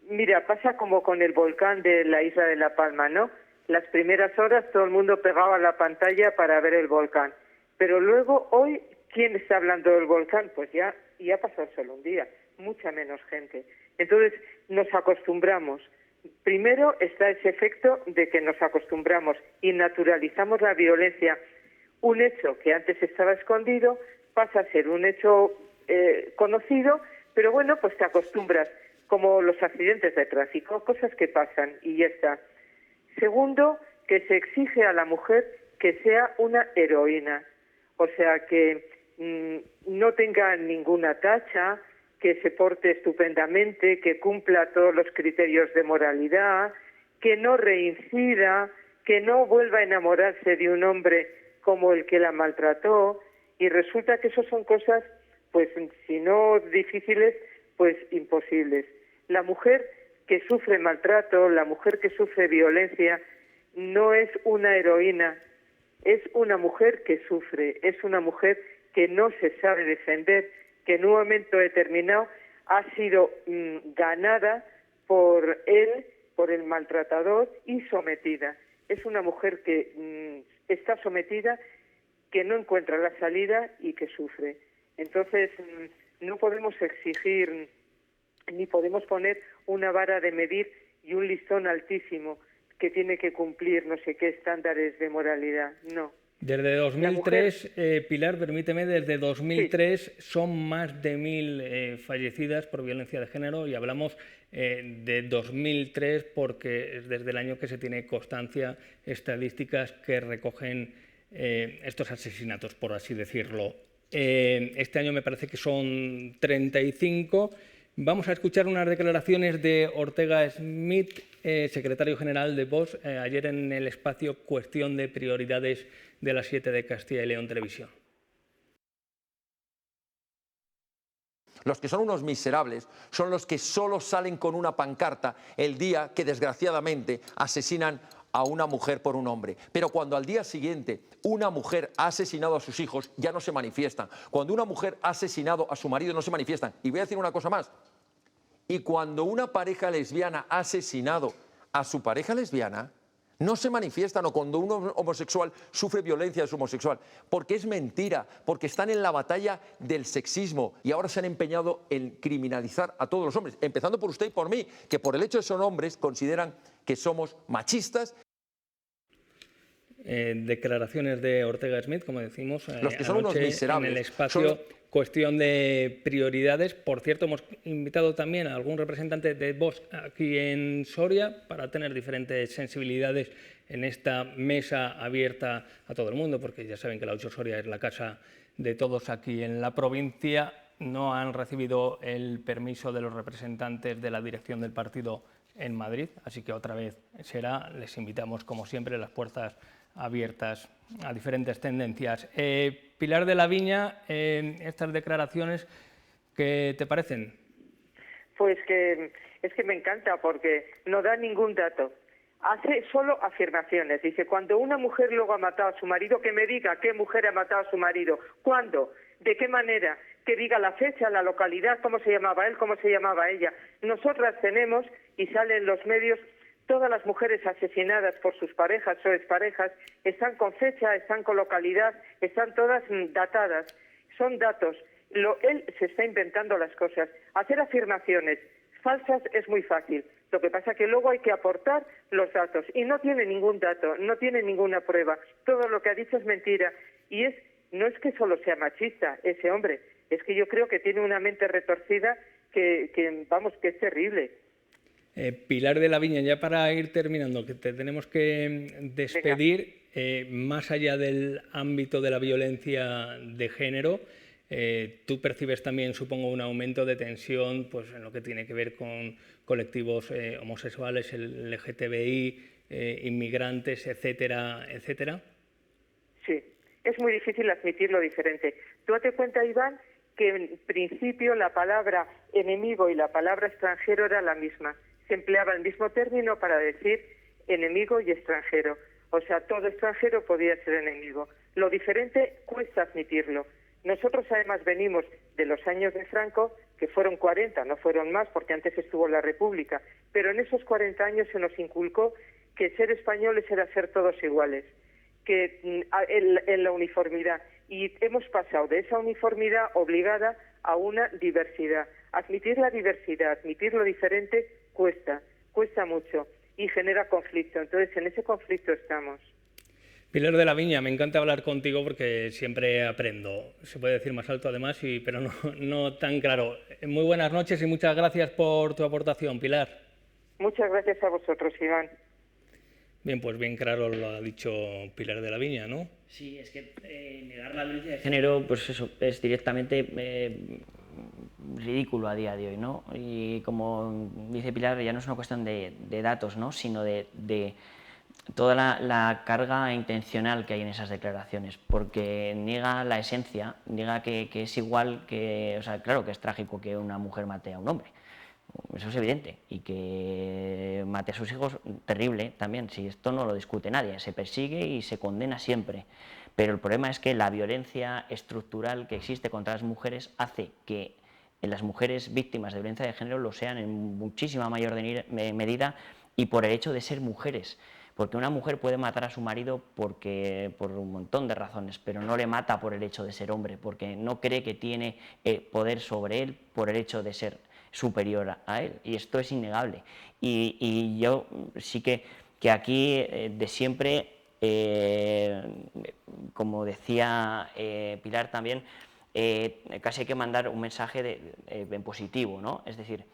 mira, pasa como con el volcán de la isla de La Palma, ¿no? Las primeras horas todo el mundo pegaba la pantalla para ver el volcán. Pero luego, hoy, ¿quién está hablando del volcán? Pues ya pasó solo un día, mucha menos gente. Entonces, nos acostumbramos. Primero está ese efecto de que nos acostumbramos y naturalizamos la violencia. Un hecho que antes estaba escondido pasa a ser un hecho conocido, pero bueno, pues te acostumbras, como los accidentes de tráfico, cosas que pasan y ya está. Segundo, que se exige a la mujer que sea una heroína, o sea, que no tenga ninguna tacha, que se porte estupendamente, que cumpla todos los criterios de moralidad, que no reincida, que no vuelva a enamorarse de un hombre como el que la maltrató, y resulta que eso son cosas, pues si no difíciles, pues imposibles. La mujer que sufre maltrato, la mujer que sufre violencia, no es una heroína, es una mujer que sufre, es una mujer que no se sabe defender, que en un momento determinado ha sido ganada por él, por el maltratador, y sometida. Es una mujer que está sometida, que no encuentra la salida y que sufre. Entonces, no podemos exigir ni podemos poner una vara de medir y un listón altísimo que tiene que cumplir no sé qué estándares de moralidad. No. Desde 2003, Pilar, permíteme, desde 2003 Sí. son más de 1000 fallecidas por violencia de género, y hablamos de 2003 porque es desde el año que se tiene constancia, estadísticas que recogen estos asesinatos, por así decirlo. Este año me parece que son 35. Vamos a escuchar unas declaraciones de Ortega Smith, secretario general de Vox, ayer en el espacio Cuestión de Prioridades de las 7 de Castilla y León Televisión. Los que son unos miserables son los que solo salen con una pancarta el día que desgraciadamente asesinan a una mujer por un hombre. Pero cuando al día siguiente una mujer ha asesinado a sus hijos, ya no se manifiestan. Cuando una mujer ha asesinado a su marido, no se manifiestan. Y voy a decir una cosa más. Y cuando una pareja lesbiana ha asesinado a su pareja lesbiana, no se manifiestan, o cuando un homosexual sufre violencia de su homosexual, porque es mentira, porque están en la batalla del sexismo y ahora se han empeñado en criminalizar a todos los hombres, empezando por usted y por mí, que por el hecho de ser hombres consideran que somos machistas. Declaraciones de Ortega Smith, como decimos, los que son unos miserables, en el espacio Cuestión de Prioridades. Por cierto, hemos invitado también a algún representante de Vox aquí en Soria para tener diferentes sensibilidades en esta mesa abierta a todo el mundo, porque ya saben que la 8 Soria es la casa de todos aquí en la provincia. No han recibido el permiso de los representantes de la dirección del partido en Madrid, así que otra vez será. Les invitamos, como siempre, las puertas abiertas a diferentes tendencias. Pilar de la Viña, estas declaraciones, ¿qué te parecen? Pues que es que me encanta porque no da ningún dato. Hace solo afirmaciones. Dice, cuando una mujer luego ha matado a su marido, que me diga qué mujer ha matado a su marido, cuándo, de qué manera, que diga la fecha, la localidad, cómo se llamaba él, cómo se llamaba ella. Nosotras tenemos, y salen los medios, todas las mujeres asesinadas por sus parejas o exparejas, están con fecha, están con localidad, están todas datadas. Son datos. Él se está inventando las cosas. Hacer afirmaciones falsas es muy fácil. Lo que pasa es que luego hay que aportar los datos. Y no tiene ningún dato, no tiene ninguna prueba. Todo lo que ha dicho es mentira. Y no es que solo sea machista ese hombre, es que yo creo que tiene una mente retorcida que es terrible. Pilar de la Viña, ya para ir terminando, que te tenemos que despedir, más allá del ámbito de la violencia de género, tú percibes también, supongo, un aumento de tensión pues, en lo que tiene que ver con colectivos homosexuales, el LGTBI, inmigrantes, etcétera, etcétera. Sí, es muy difícil admitir lo diferente. Tú date cuenta, Iván, que en principio la palabra enemigo y la palabra extranjero era la misma. Se empleaba el mismo término para decir enemigo y extranjero. O sea, todo extranjero podía ser enemigo. Lo diferente cuesta admitirlo. Nosotros además venimos de los años de Franco, que fueron 40, no fueron más, porque antes estuvo la República, pero en esos 40 años se nos inculcó que ser españoles era ser todos iguales, que en la uniformidad. Y hemos pasado de esa uniformidad obligada a una diversidad. Admitir la diversidad, admitir lo diferente, cuesta mucho y genera conflicto. Entonces, en ese conflicto estamos. Pilar de la Viña, me encanta hablar contigo porque siempre aprendo. Se puede decir más alto además, pero no tan claro. Muy buenas noches y muchas gracias por tu aportación, Pilar. Muchas gracias a vosotros, Iván. Bien, pues bien claro lo ha dicho Pilar de la Viña, ¿no? Sí, es que negar la violencia de género, pues eso, es directamente ridículo a día de hoy, ¿no? Y como dice Pilar, ya no es una cuestión de datos, ¿no? Sino de toda la carga intencional que hay en esas declaraciones, porque niega la esencia, niega que es igual que, o sea, claro que es trágico que una mujer mate a un hombre, eso es evidente, y que mate a sus hijos, terrible también, si esto no lo discute nadie, se persigue y se condena siempre, pero el problema es que la violencia estructural que existe contra las mujeres hace que las mujeres víctimas de violencia de género lo sean en muchísima mayor medida y por el hecho de ser mujeres. Porque una mujer puede matar a su marido por un montón de razones, pero no le mata por el hecho de ser hombre, porque no cree que tiene poder sobre él por el hecho de ser superior a él, y esto es innegable. Y yo sí que aquí de siempre, como decía Pilar también, casi hay que mandar un mensaje en positivo, ¿no? Es decir,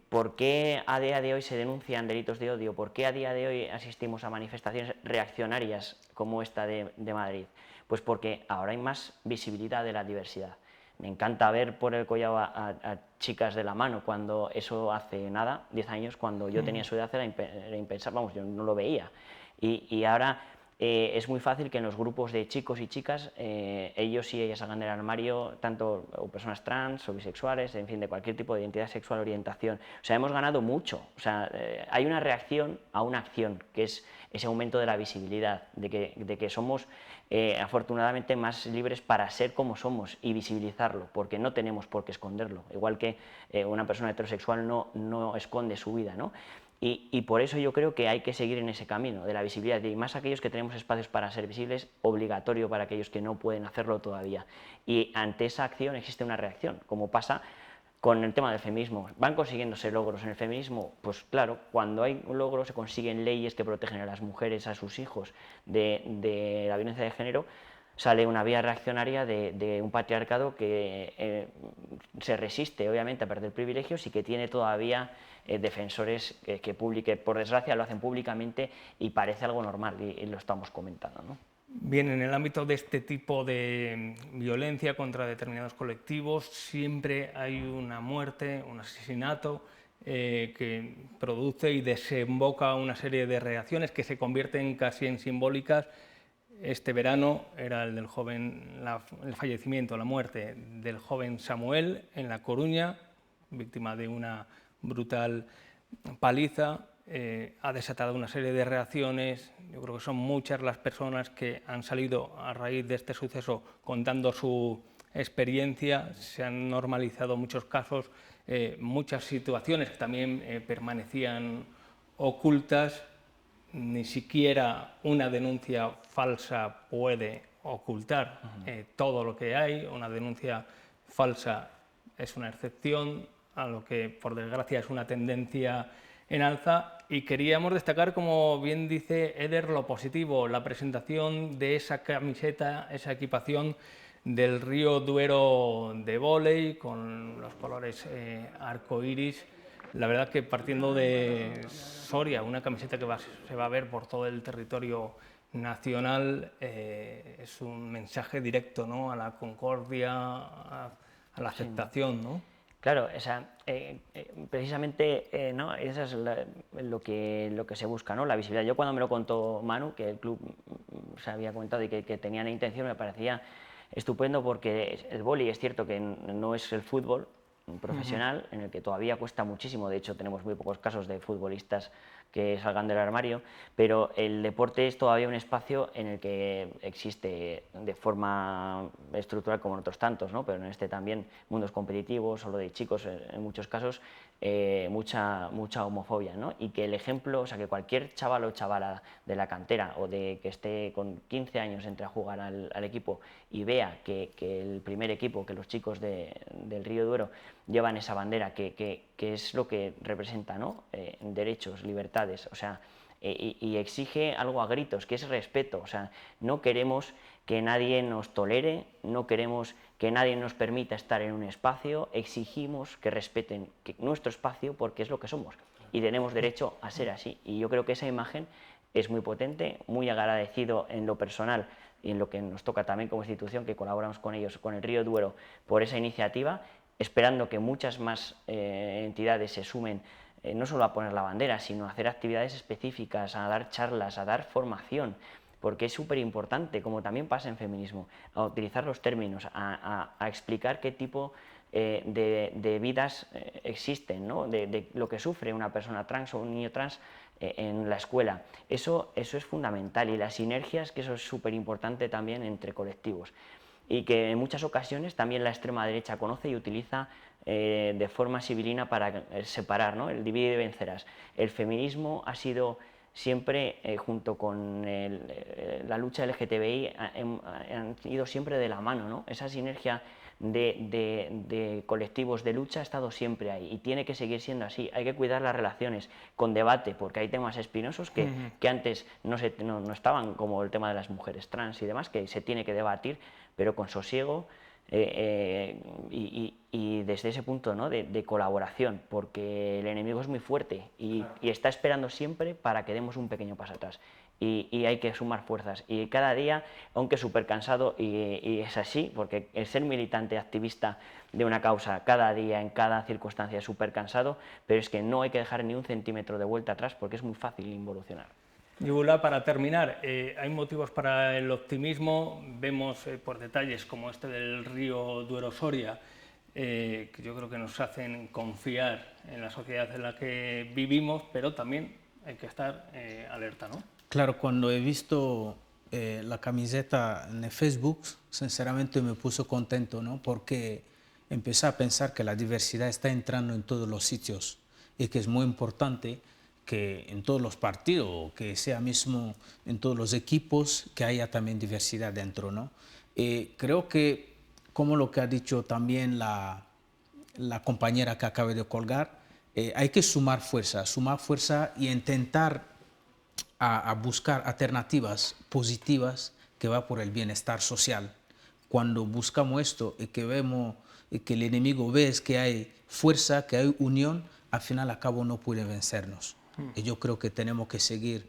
¿por qué a día de hoy se denuncian delitos de odio? ¿Por qué a día de hoy asistimos a manifestaciones reaccionarias como esta de Madrid? Pues porque ahora hay más visibilidad de la diversidad. Me encanta ver por el Collao a chicas de la mano cuando eso hace nada, 10 años, cuando yo tenía su edad era impensable, vamos, yo no lo veía. Y ahora es muy fácil que en los grupos de chicos y chicas ellos y ellas salgan del armario, tanto o personas trans o bisexuales, en fin, de cualquier tipo de identidad sexual o orientación. O sea, hemos ganado mucho. O sea, hay una reacción a una acción, que es ese aumento de la visibilidad, de que somos afortunadamente más libres para ser como somos y visibilizarlo, porque no tenemos por qué esconderlo. Igual que una persona heterosexual no esconde su vida, ¿no? Y por eso yo creo que hay que seguir en ese camino de la visibilidad, y más aquellos que tenemos espacios para ser visibles, obligatorio para aquellos que no pueden hacerlo todavía. Y ante esa acción existe una reacción, como pasa con el tema del feminismo. ¿Van consiguiéndose logros en el feminismo? Pues claro, cuando hay un logro se consiguen leyes que protegen a las mujeres, a sus hijos de la violencia de género, sale una vía reaccionaria de un patriarcado que se resiste, obviamente, a perder privilegios y que tiene todavía defensores que por desgracia lo hacen públicamente y parece algo normal y lo estamos comentando, ¿no? Bien, en el ámbito de este tipo de violencia contra determinados colectivos siempre hay una muerte, un asesinato que produce y desemboca una serie de reacciones que se convierten casi en simbólicas. este verano era el del joven, el fallecimiento, la muerte del joven Samuel en La Coruña, víctima de una brutal paliza. Ha desatado una serie de reacciones. Yo creo que son muchas las personas que han salido a raíz de este suceso contando su experiencia. Se han normalizado muchos casos, muchas situaciones que también permanecían ocultas. Ni siquiera una denuncia falsa puede ocultar todo lo que hay. Una denuncia falsa es una excepción a lo que, por desgracia, es una tendencia en alza, y queríamos destacar, como bien dice Eder, lo positivo, la presentación de esa camiseta, esa equipación del Río Duero de vóley con los colores arcoíris. La verdad que partiendo de Soria, una camiseta que se va a ver por todo el territorio nacional, es un mensaje directo, ¿no?, a la concordia, a la aceptación, ¿no? Claro, precisamente ¿no?, eso es lo que se busca, ¿no?, la visibilidad. Yo cuando me lo contó Manu, que el club se había comentado y que tenían intención, me parecía estupendo, porque el vóley es cierto que no es el fútbol profesional, en el que todavía cuesta muchísimo. De hecho, tenemos muy pocos casos de futbolistas que salgan del armario, pero el deporte es todavía un espacio en el que existe de forma estructural, como en otros tantos, ¿no?, pero en este también, mundos competitivos, solo de chicos en muchos casos, mucha homofobia, ¿no? Y que el ejemplo, o sea, que cualquier chaval o chavala de la cantera, o de que esté con 15 años, entre a jugar al equipo y vea que el primer equipo, que los chicos del Río Duero llevan esa bandera, que es lo que representa, ¿no?, derechos, libertades, o sea, y exige algo a gritos, que es respeto. O sea, no queremos que nadie nos tolere, no queremos que nadie nos permita estar en un espacio, exigimos que respeten nuestro espacio, porque es lo que somos y tenemos derecho a ser así. Y yo creo que esa imagen es muy potente, muy agradecido en lo personal y en lo que nos toca también como institución, que colaboramos con ellos, con el Río Duero, por esa iniciativa, esperando que muchas más entidades se sumen, no solo a poner la bandera, sino a hacer actividades específicas, a dar charlas, a dar formación, porque es súper importante, como también pasa en feminismo, a utilizar los términos, a explicar qué tipo de vidas existen, ¿no?, de lo que sufre una persona trans o un niño trans en la escuela. Eso es fundamental, y las sinergias, que eso es súper importante también entre colectivos, y que en muchas ocasiones también la extrema derecha conoce y utiliza de forma sibilina para separar, ¿no?, el divide y vencerás. El feminismo ha sido siempre, junto con la lucha LGTBI, han ido siempre de la mano, ¿no? Esa sinergia de colectivos de lucha ha estado siempre ahí, y tiene que seguir siendo así. Hay que cuidar las relaciones con debate, porque hay temas espinosos que antes no estaban, como el tema de las mujeres trans y demás, que se tiene que debatir, pero con sosiego, y desde ese punto, ¿no?, de colaboración, porque el enemigo es muy fuerte y está esperando siempre para que demos un pequeño paso atrás, y hay que sumar fuerzas, y cada día, aunque súper cansado, y es así, porque el ser militante, activista de una causa cada día, en cada circunstancia, es súper cansado, pero es que no hay que dejar ni un centímetro de vuelta atrás, porque es muy fácil involucionar. Yugula, para terminar, hay motivos para el optimismo. Vemos por detalles como este del Río Duero Soria, que yo creo que nos hacen confiar en la sociedad en la que vivimos, pero también hay que estar alerta, ¿no? Claro, cuando he visto la camiseta en Facebook, sinceramente me puso contento, ¿no?, porque empecé a pensar que la diversidad está entrando en todos los sitios, y que es muy importante que en todos los partidos, que sea mismo en todos los equipos, que haya también diversidad dentro, ¿no? Creo que, como lo que ha dicho también la compañera que acaba de colgar, hay que sumar fuerza y intentar a buscar alternativas positivas que va por el bienestar social. Cuando buscamos esto y que vemos y que el enemigo ve que hay fuerza, que hay unión, al final a cabo no puede vencernos. Y yo creo que tenemos que seguir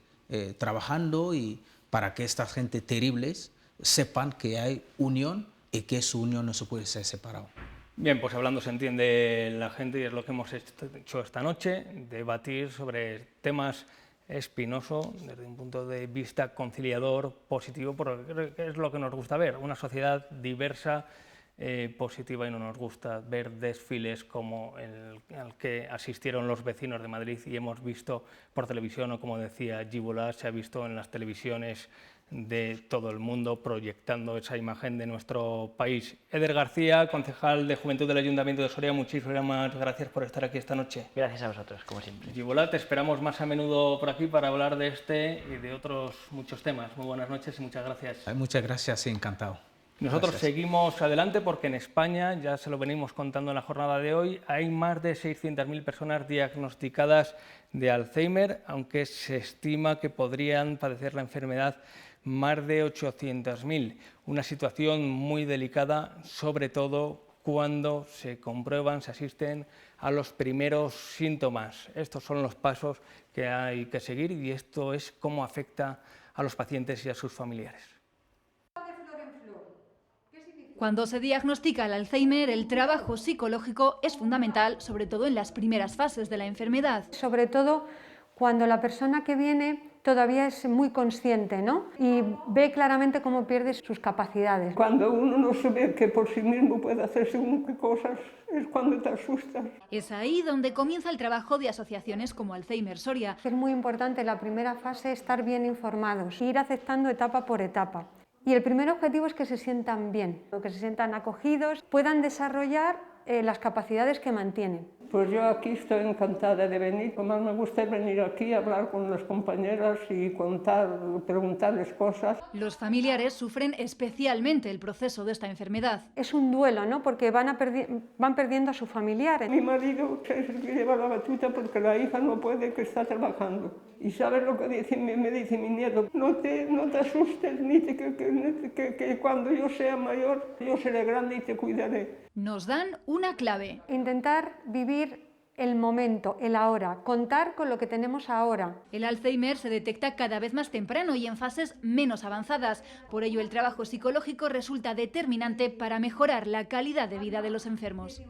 trabajando, y para que estas gente terribles sepan que hay unión y que su unión no se puede ser separado. Bien, pues hablando se entiende la gente, y es lo que hemos hecho esta noche, debatir sobre temas espinoso desde un punto de vista conciliador, positivo, porque es lo que nos gusta ver, una sociedad diversa, positiva, y no nos gusta ver desfiles como el al que asistieron los vecinos de Madrid y hemos visto por televisión, o como decía Gibola, se ha visto en las televisiones de todo el mundo proyectando esa imagen de nuestro país. Eder García, concejal de Juventud del Ayuntamiento de Soria, muchísimas gracias por estar aquí esta noche. Gracias a vosotros, como siempre. Gibola, te esperamos más a menudo por aquí para hablar de este y de otros muchos temas. Muy buenas noches y muchas gracias. Muchas gracias, encantado. Nosotros Gracias. seguimos adelante porque en España, ya se lo venimos contando en la jornada de hoy, hay más de 600.000 personas diagnosticadas de Alzheimer, aunque se estima que podrían padecer la enfermedad más de 800.000. Una situación muy delicada, sobre todo cuando se comprueban, se asisten a los primeros síntomas. Estos son los pasos que hay que seguir y esto es cómo afecta a los pacientes y a sus familiares. Cuando se diagnostica el Alzheimer, el trabajo psicológico es fundamental, sobre todo en las primeras fases de la enfermedad. Sobre todo cuando la persona que viene todavía es muy consciente, ¿no? Y ve claramente cómo pierde sus capacidades. Cuando uno no se ve que por sí mismo puede hacer según qué cosas, es cuando te asustas. Es ahí donde comienza el trabajo de asociaciones como Alzheimer Soria. Es muy importante en la primera fase estar bien informados, ir aceptando etapa por etapa. Y el primer objetivo es que se sientan bien, que se sientan acogidos, puedan desarrollar las capacidades que mantienen. Pues yo aquí estoy encantada de venir. Lo que más me gusta es venir aquí a hablar con las compañeras y preguntarles cosas. Los familiares sufren especialmente el proceso de esta enfermedad. Es un duelo, ¿no? Porque van perdiendo a su familiar. Mi marido es el que lleva la batuta porque la hija no puede, que está trabajando. Y sabes lo que me dice mi nieto, no te asustes, que cuando yo sea mayor, yo seré grande y te cuidaré. Nos dan una clave. Intentar vivir el momento, el ahora, contar con lo que tenemos ahora. El Alzheimer se detecta cada vez más temprano y en fases menos avanzadas. Por ello, el trabajo psicológico resulta determinante para mejorar la calidad de vida de los enfermos.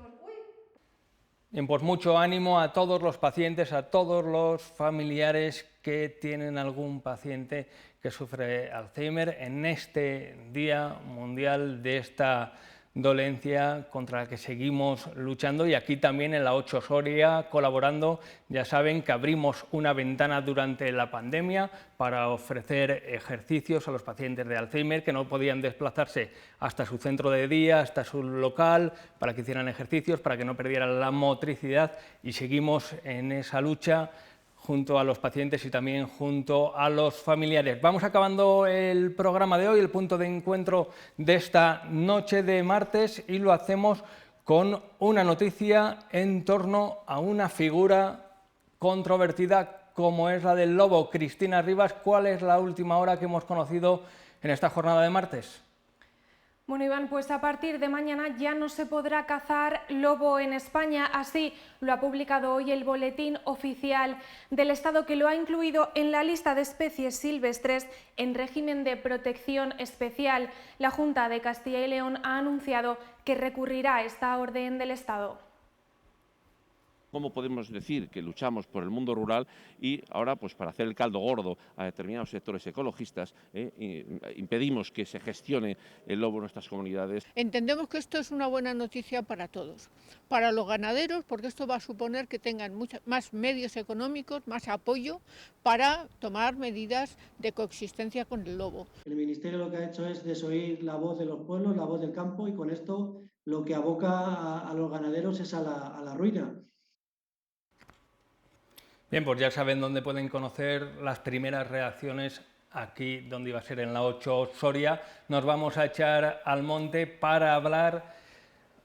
Bien, pues mucho ánimo a todos los pacientes, a todos los familiares que tienen algún paciente que sufre Alzheimer en este Día Mundial de esta dolencia contra la que seguimos luchando, y aquí también en la 8 Soria colaborando. Ya saben que abrimos una ventana durante la pandemia para ofrecer ejercicios a los pacientes de Alzheimer que no podían desplazarse hasta su centro de día, hasta su local, para que hicieran ejercicios, para que no perdieran la motricidad, y seguimos en esa lucha junto a los pacientes y también junto a los familiares. Vamos acabando el programa de hoy, el punto de encuentro de esta noche de martes, y lo hacemos con una noticia en torno a una figura controvertida como es la del lobo. Cristina Rivas, ¿cuál es la última hora que hemos conocido en esta jornada de martes? Bueno, Iván, pues a partir de mañana ya no se podrá cazar lobo en España. Así lo ha publicado hoy el Boletín Oficial del Estado, que lo ha incluido en la lista de especies silvestres en régimen de protección especial. La Junta de Castilla y León ha anunciado que recurrirá a esta orden del Estado. ¿Cómo podemos decir que luchamos por el mundo rural y ahora, pues para hacer el caldo gordo a determinados sectores ecologistas, impedimos que se gestione el lobo en nuestras comunidades? Entendemos que esto es una buena noticia para todos, para los ganaderos, porque esto va a suponer que tengan más medios económicos, más apoyo para tomar medidas de coexistencia con el lobo. El Ministerio lo que ha hecho es desoír la voz de los pueblos, la voz del campo, y con esto lo que aboca a los ganaderos es a la ruina. Bien, pues ya saben dónde pueden conocer las primeras reacciones, aquí donde iba a ser en la 8 Soria. Nos vamos a echar al monte para hablar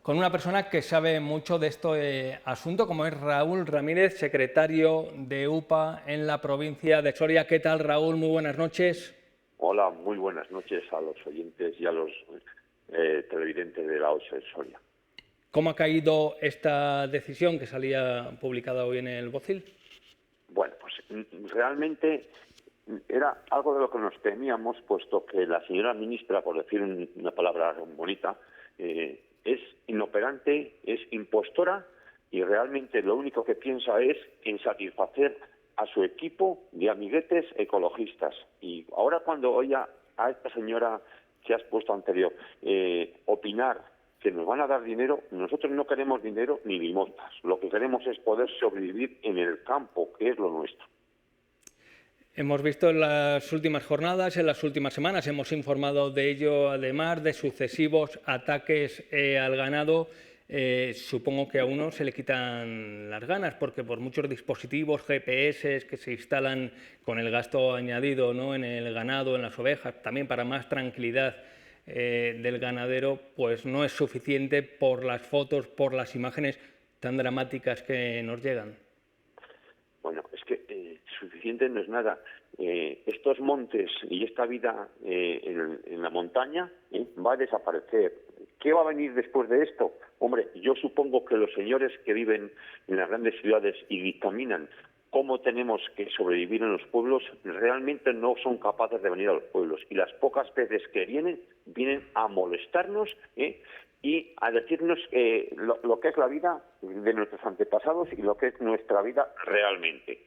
con una persona que sabe mucho de este asunto, como es Raúl Ramírez, secretario de UPA en la provincia de Soria. ¿Qué tal, Raúl? Muy buenas noches. Hola, muy buenas noches a los oyentes y a los televidentes de la 8 de Soria. ¿Cómo ha caído esta decisión que salía publicada hoy en el Bocil? Bueno, pues realmente era algo de lo que nos temíamos, puesto que la señora ministra, por decir una palabra bonita, es inoperante, es impostora y realmente lo único que piensa es en satisfacer a su equipo de amiguetes ecologistas. Y ahora cuando oiga a esta señora que has puesto anterior opinar que nos van a dar dinero, nosotros no queremos dinero ni limosnas. Lo que queremos es poder sobrevivir en el campo, que es lo nuestro. Hemos visto en las últimas jornadas, en las últimas semanas, hemos informado de ello, además de sucesivos ataques al ganado. Supongo que a uno se le quitan las ganas, porque por muchos dispositivos, GPS que se instalan con el gasto añadido, ¿no?, en el ganado, en las ovejas, también para más tranquilidad del ganadero, pues no es suficiente por las fotos, por las imágenes tan dramáticas que nos llegan. Bueno, es que suficiente no es nada. Estos montes y esta vida en la montaña va a desaparecer. ¿Qué va a venir después de esto? Hombre, yo supongo que los señores que viven en las grandes ciudades y dictaminan cómo tenemos que sobrevivir en los pueblos, realmente no son capaces de venir a los pueblos. Y las pocas veces que vienen a molestarnos y a decirnos lo que es la vida de nuestros antepasados y lo que es nuestra vida realmente.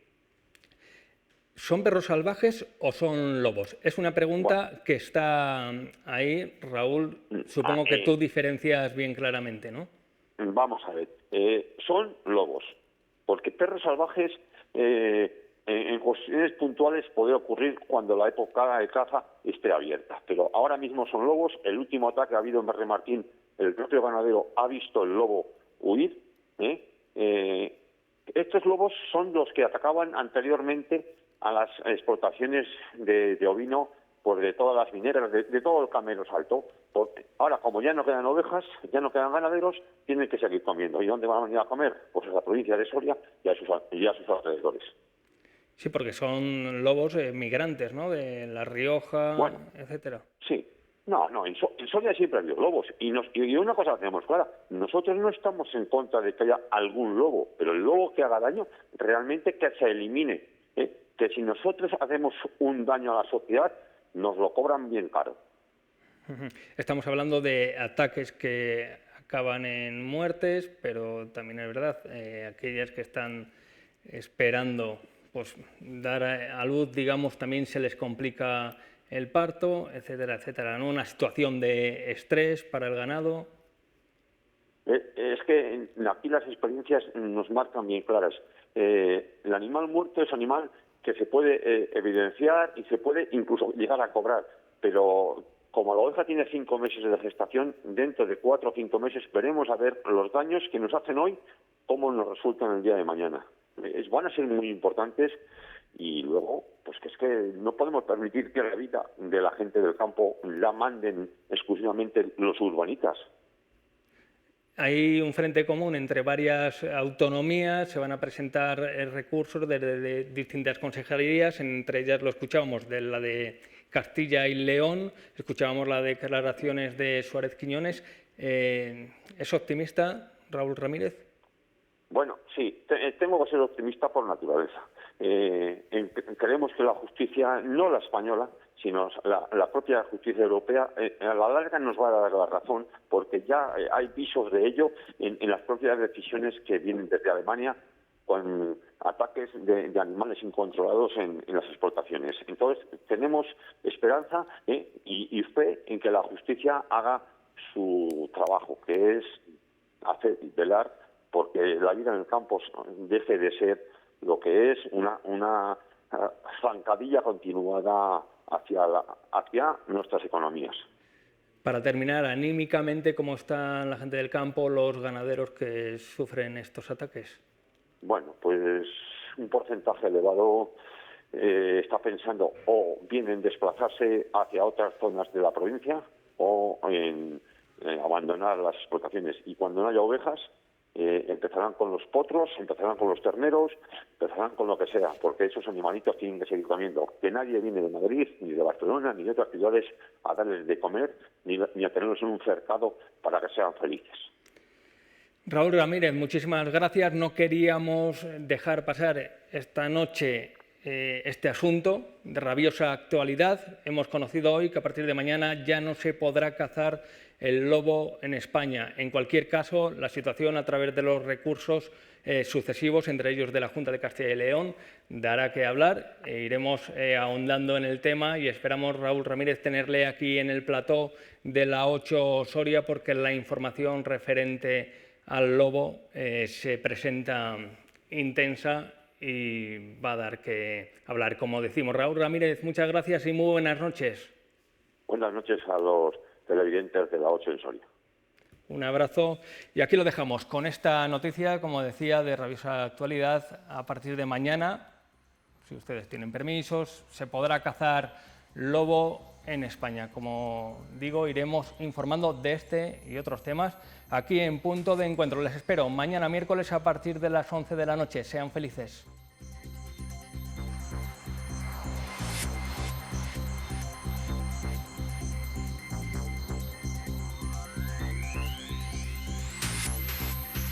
¿Son perros salvajes o son lobos? Es una pregunta que está ahí, Raúl. Supongo que tú diferencias bien claramente, ¿no? Vamos a ver. Son lobos, porque perros salvajes en cuestiones puntuales puede ocurrir cuando la época de caza esté abierta. Pero ahora mismo son lobos. El último ataque ha habido en Berremartín. El propio ganadero ha visto el lobo huir. Estos lobos son los que atacaban anteriormente a las explotaciones de ovino, pues de todas las mineras, de todo el Camero Salto. Ahora, como ya no quedan ovejas, ya no quedan ganaderos, tienen que seguir comiendo. ¿Y dónde van a venir a comer? Pues a la provincia de Soria y a sus alrededores. Sí, porque son lobos migrantes, ¿no?, de La Rioja, bueno, etcétera. Sí. No, en Soria siempre ha habido lobos. Y una cosa tenemos clara, nosotros no estamos en contra de que haya algún lobo, pero el lobo que haga daño, realmente que se elimine. Que si nosotros hacemos un daño a la sociedad, nos lo cobran bien caro. Estamos hablando de ataques que acaban en muertes, pero también es verdad, aquellas que están esperando pues dar a luz, digamos, también se les complica el parto, etcétera, etcétera, ¿no? Una situación de estrés para el ganado. Es que aquí las experiencias nos marcan bien claras. El animal muerto es animal que se puede evidenciar y se puede incluso llegar a cobrar, pero como la oveja tiene 5 meses de gestación, dentro de 4 o 5 meses veremos a ver los daños que nos hacen hoy, cómo nos resultan el día de mañana. Van a ser muy importantes y luego, pues que es que no podemos permitir que la vida de la gente del campo la manden exclusivamente los urbanitas. Hay un frente común entre varias autonomías, se van a presentar recursos de distintas consejerías, entre ellas lo escuchábamos de la de Castilla y León, escuchábamos las declaraciones de Suárez Quiñones. ¿Es optimista, Raúl Ramírez? Bueno, sí, tengo que ser optimista por naturaleza. Creemos que la justicia, no la española, sino la propia justicia europea, a la larga nos va a dar la razón, porque ya hay visos de ello en las propias decisiones que vienen desde Alemania con ataques de animales incontrolados en las explotaciones. Entonces, tenemos esperanza y fe en que la justicia haga su trabajo, que es hacer y velar porque la vida en el campo deje de ser lo que es una zancadilla continuada hacia nuestras economías. Para terminar, anímicamente, ¿cómo está la gente del campo, los ganaderos que sufren estos ataques? Bueno, pues un porcentaje elevado está pensando o bien en desplazarse hacia otras zonas de la provincia o en abandonar las explotaciones. Y cuando no haya ovejas, empezarán con los potros, empezarán con los terneros, empezarán con lo que sea, porque esos animalitos tienen que seguir comiendo. Que nadie viene de Madrid, ni de Barcelona, ni de otras ciudades a darles de comer, ni a tenerlos en un cercado para que sean felices. Raúl Ramírez, muchísimas gracias. No queríamos dejar pasar esta noche este asunto de rabiosa actualidad. Hemos conocido hoy que a partir de mañana ya no se podrá cazar el lobo en España. En cualquier caso, la situación a través de los recursos sucesivos, entre ellos de la Junta de Castilla y León, dará que hablar. Iremos ahondando en el tema y esperamos, Raúl Ramírez, tenerle aquí en el plató de la 8 Soria, porque la información referente al lobo se presenta intensa y va a dar que hablar, como decimos. Raúl Ramírez, muchas gracias y muy buenas noches. Buenas noches a los televidentes de la 8 en Soria. Un abrazo y aquí lo dejamos con esta noticia, como decía, de rabiosa actualidad. A partir de mañana, si ustedes tienen permisos, se podrá cazar lobo en España. Como digo, iremos informando de este y otros temas aquí en Punto de Encuentro. Les espero mañana miércoles a partir de las 11 de la noche. Sean felices.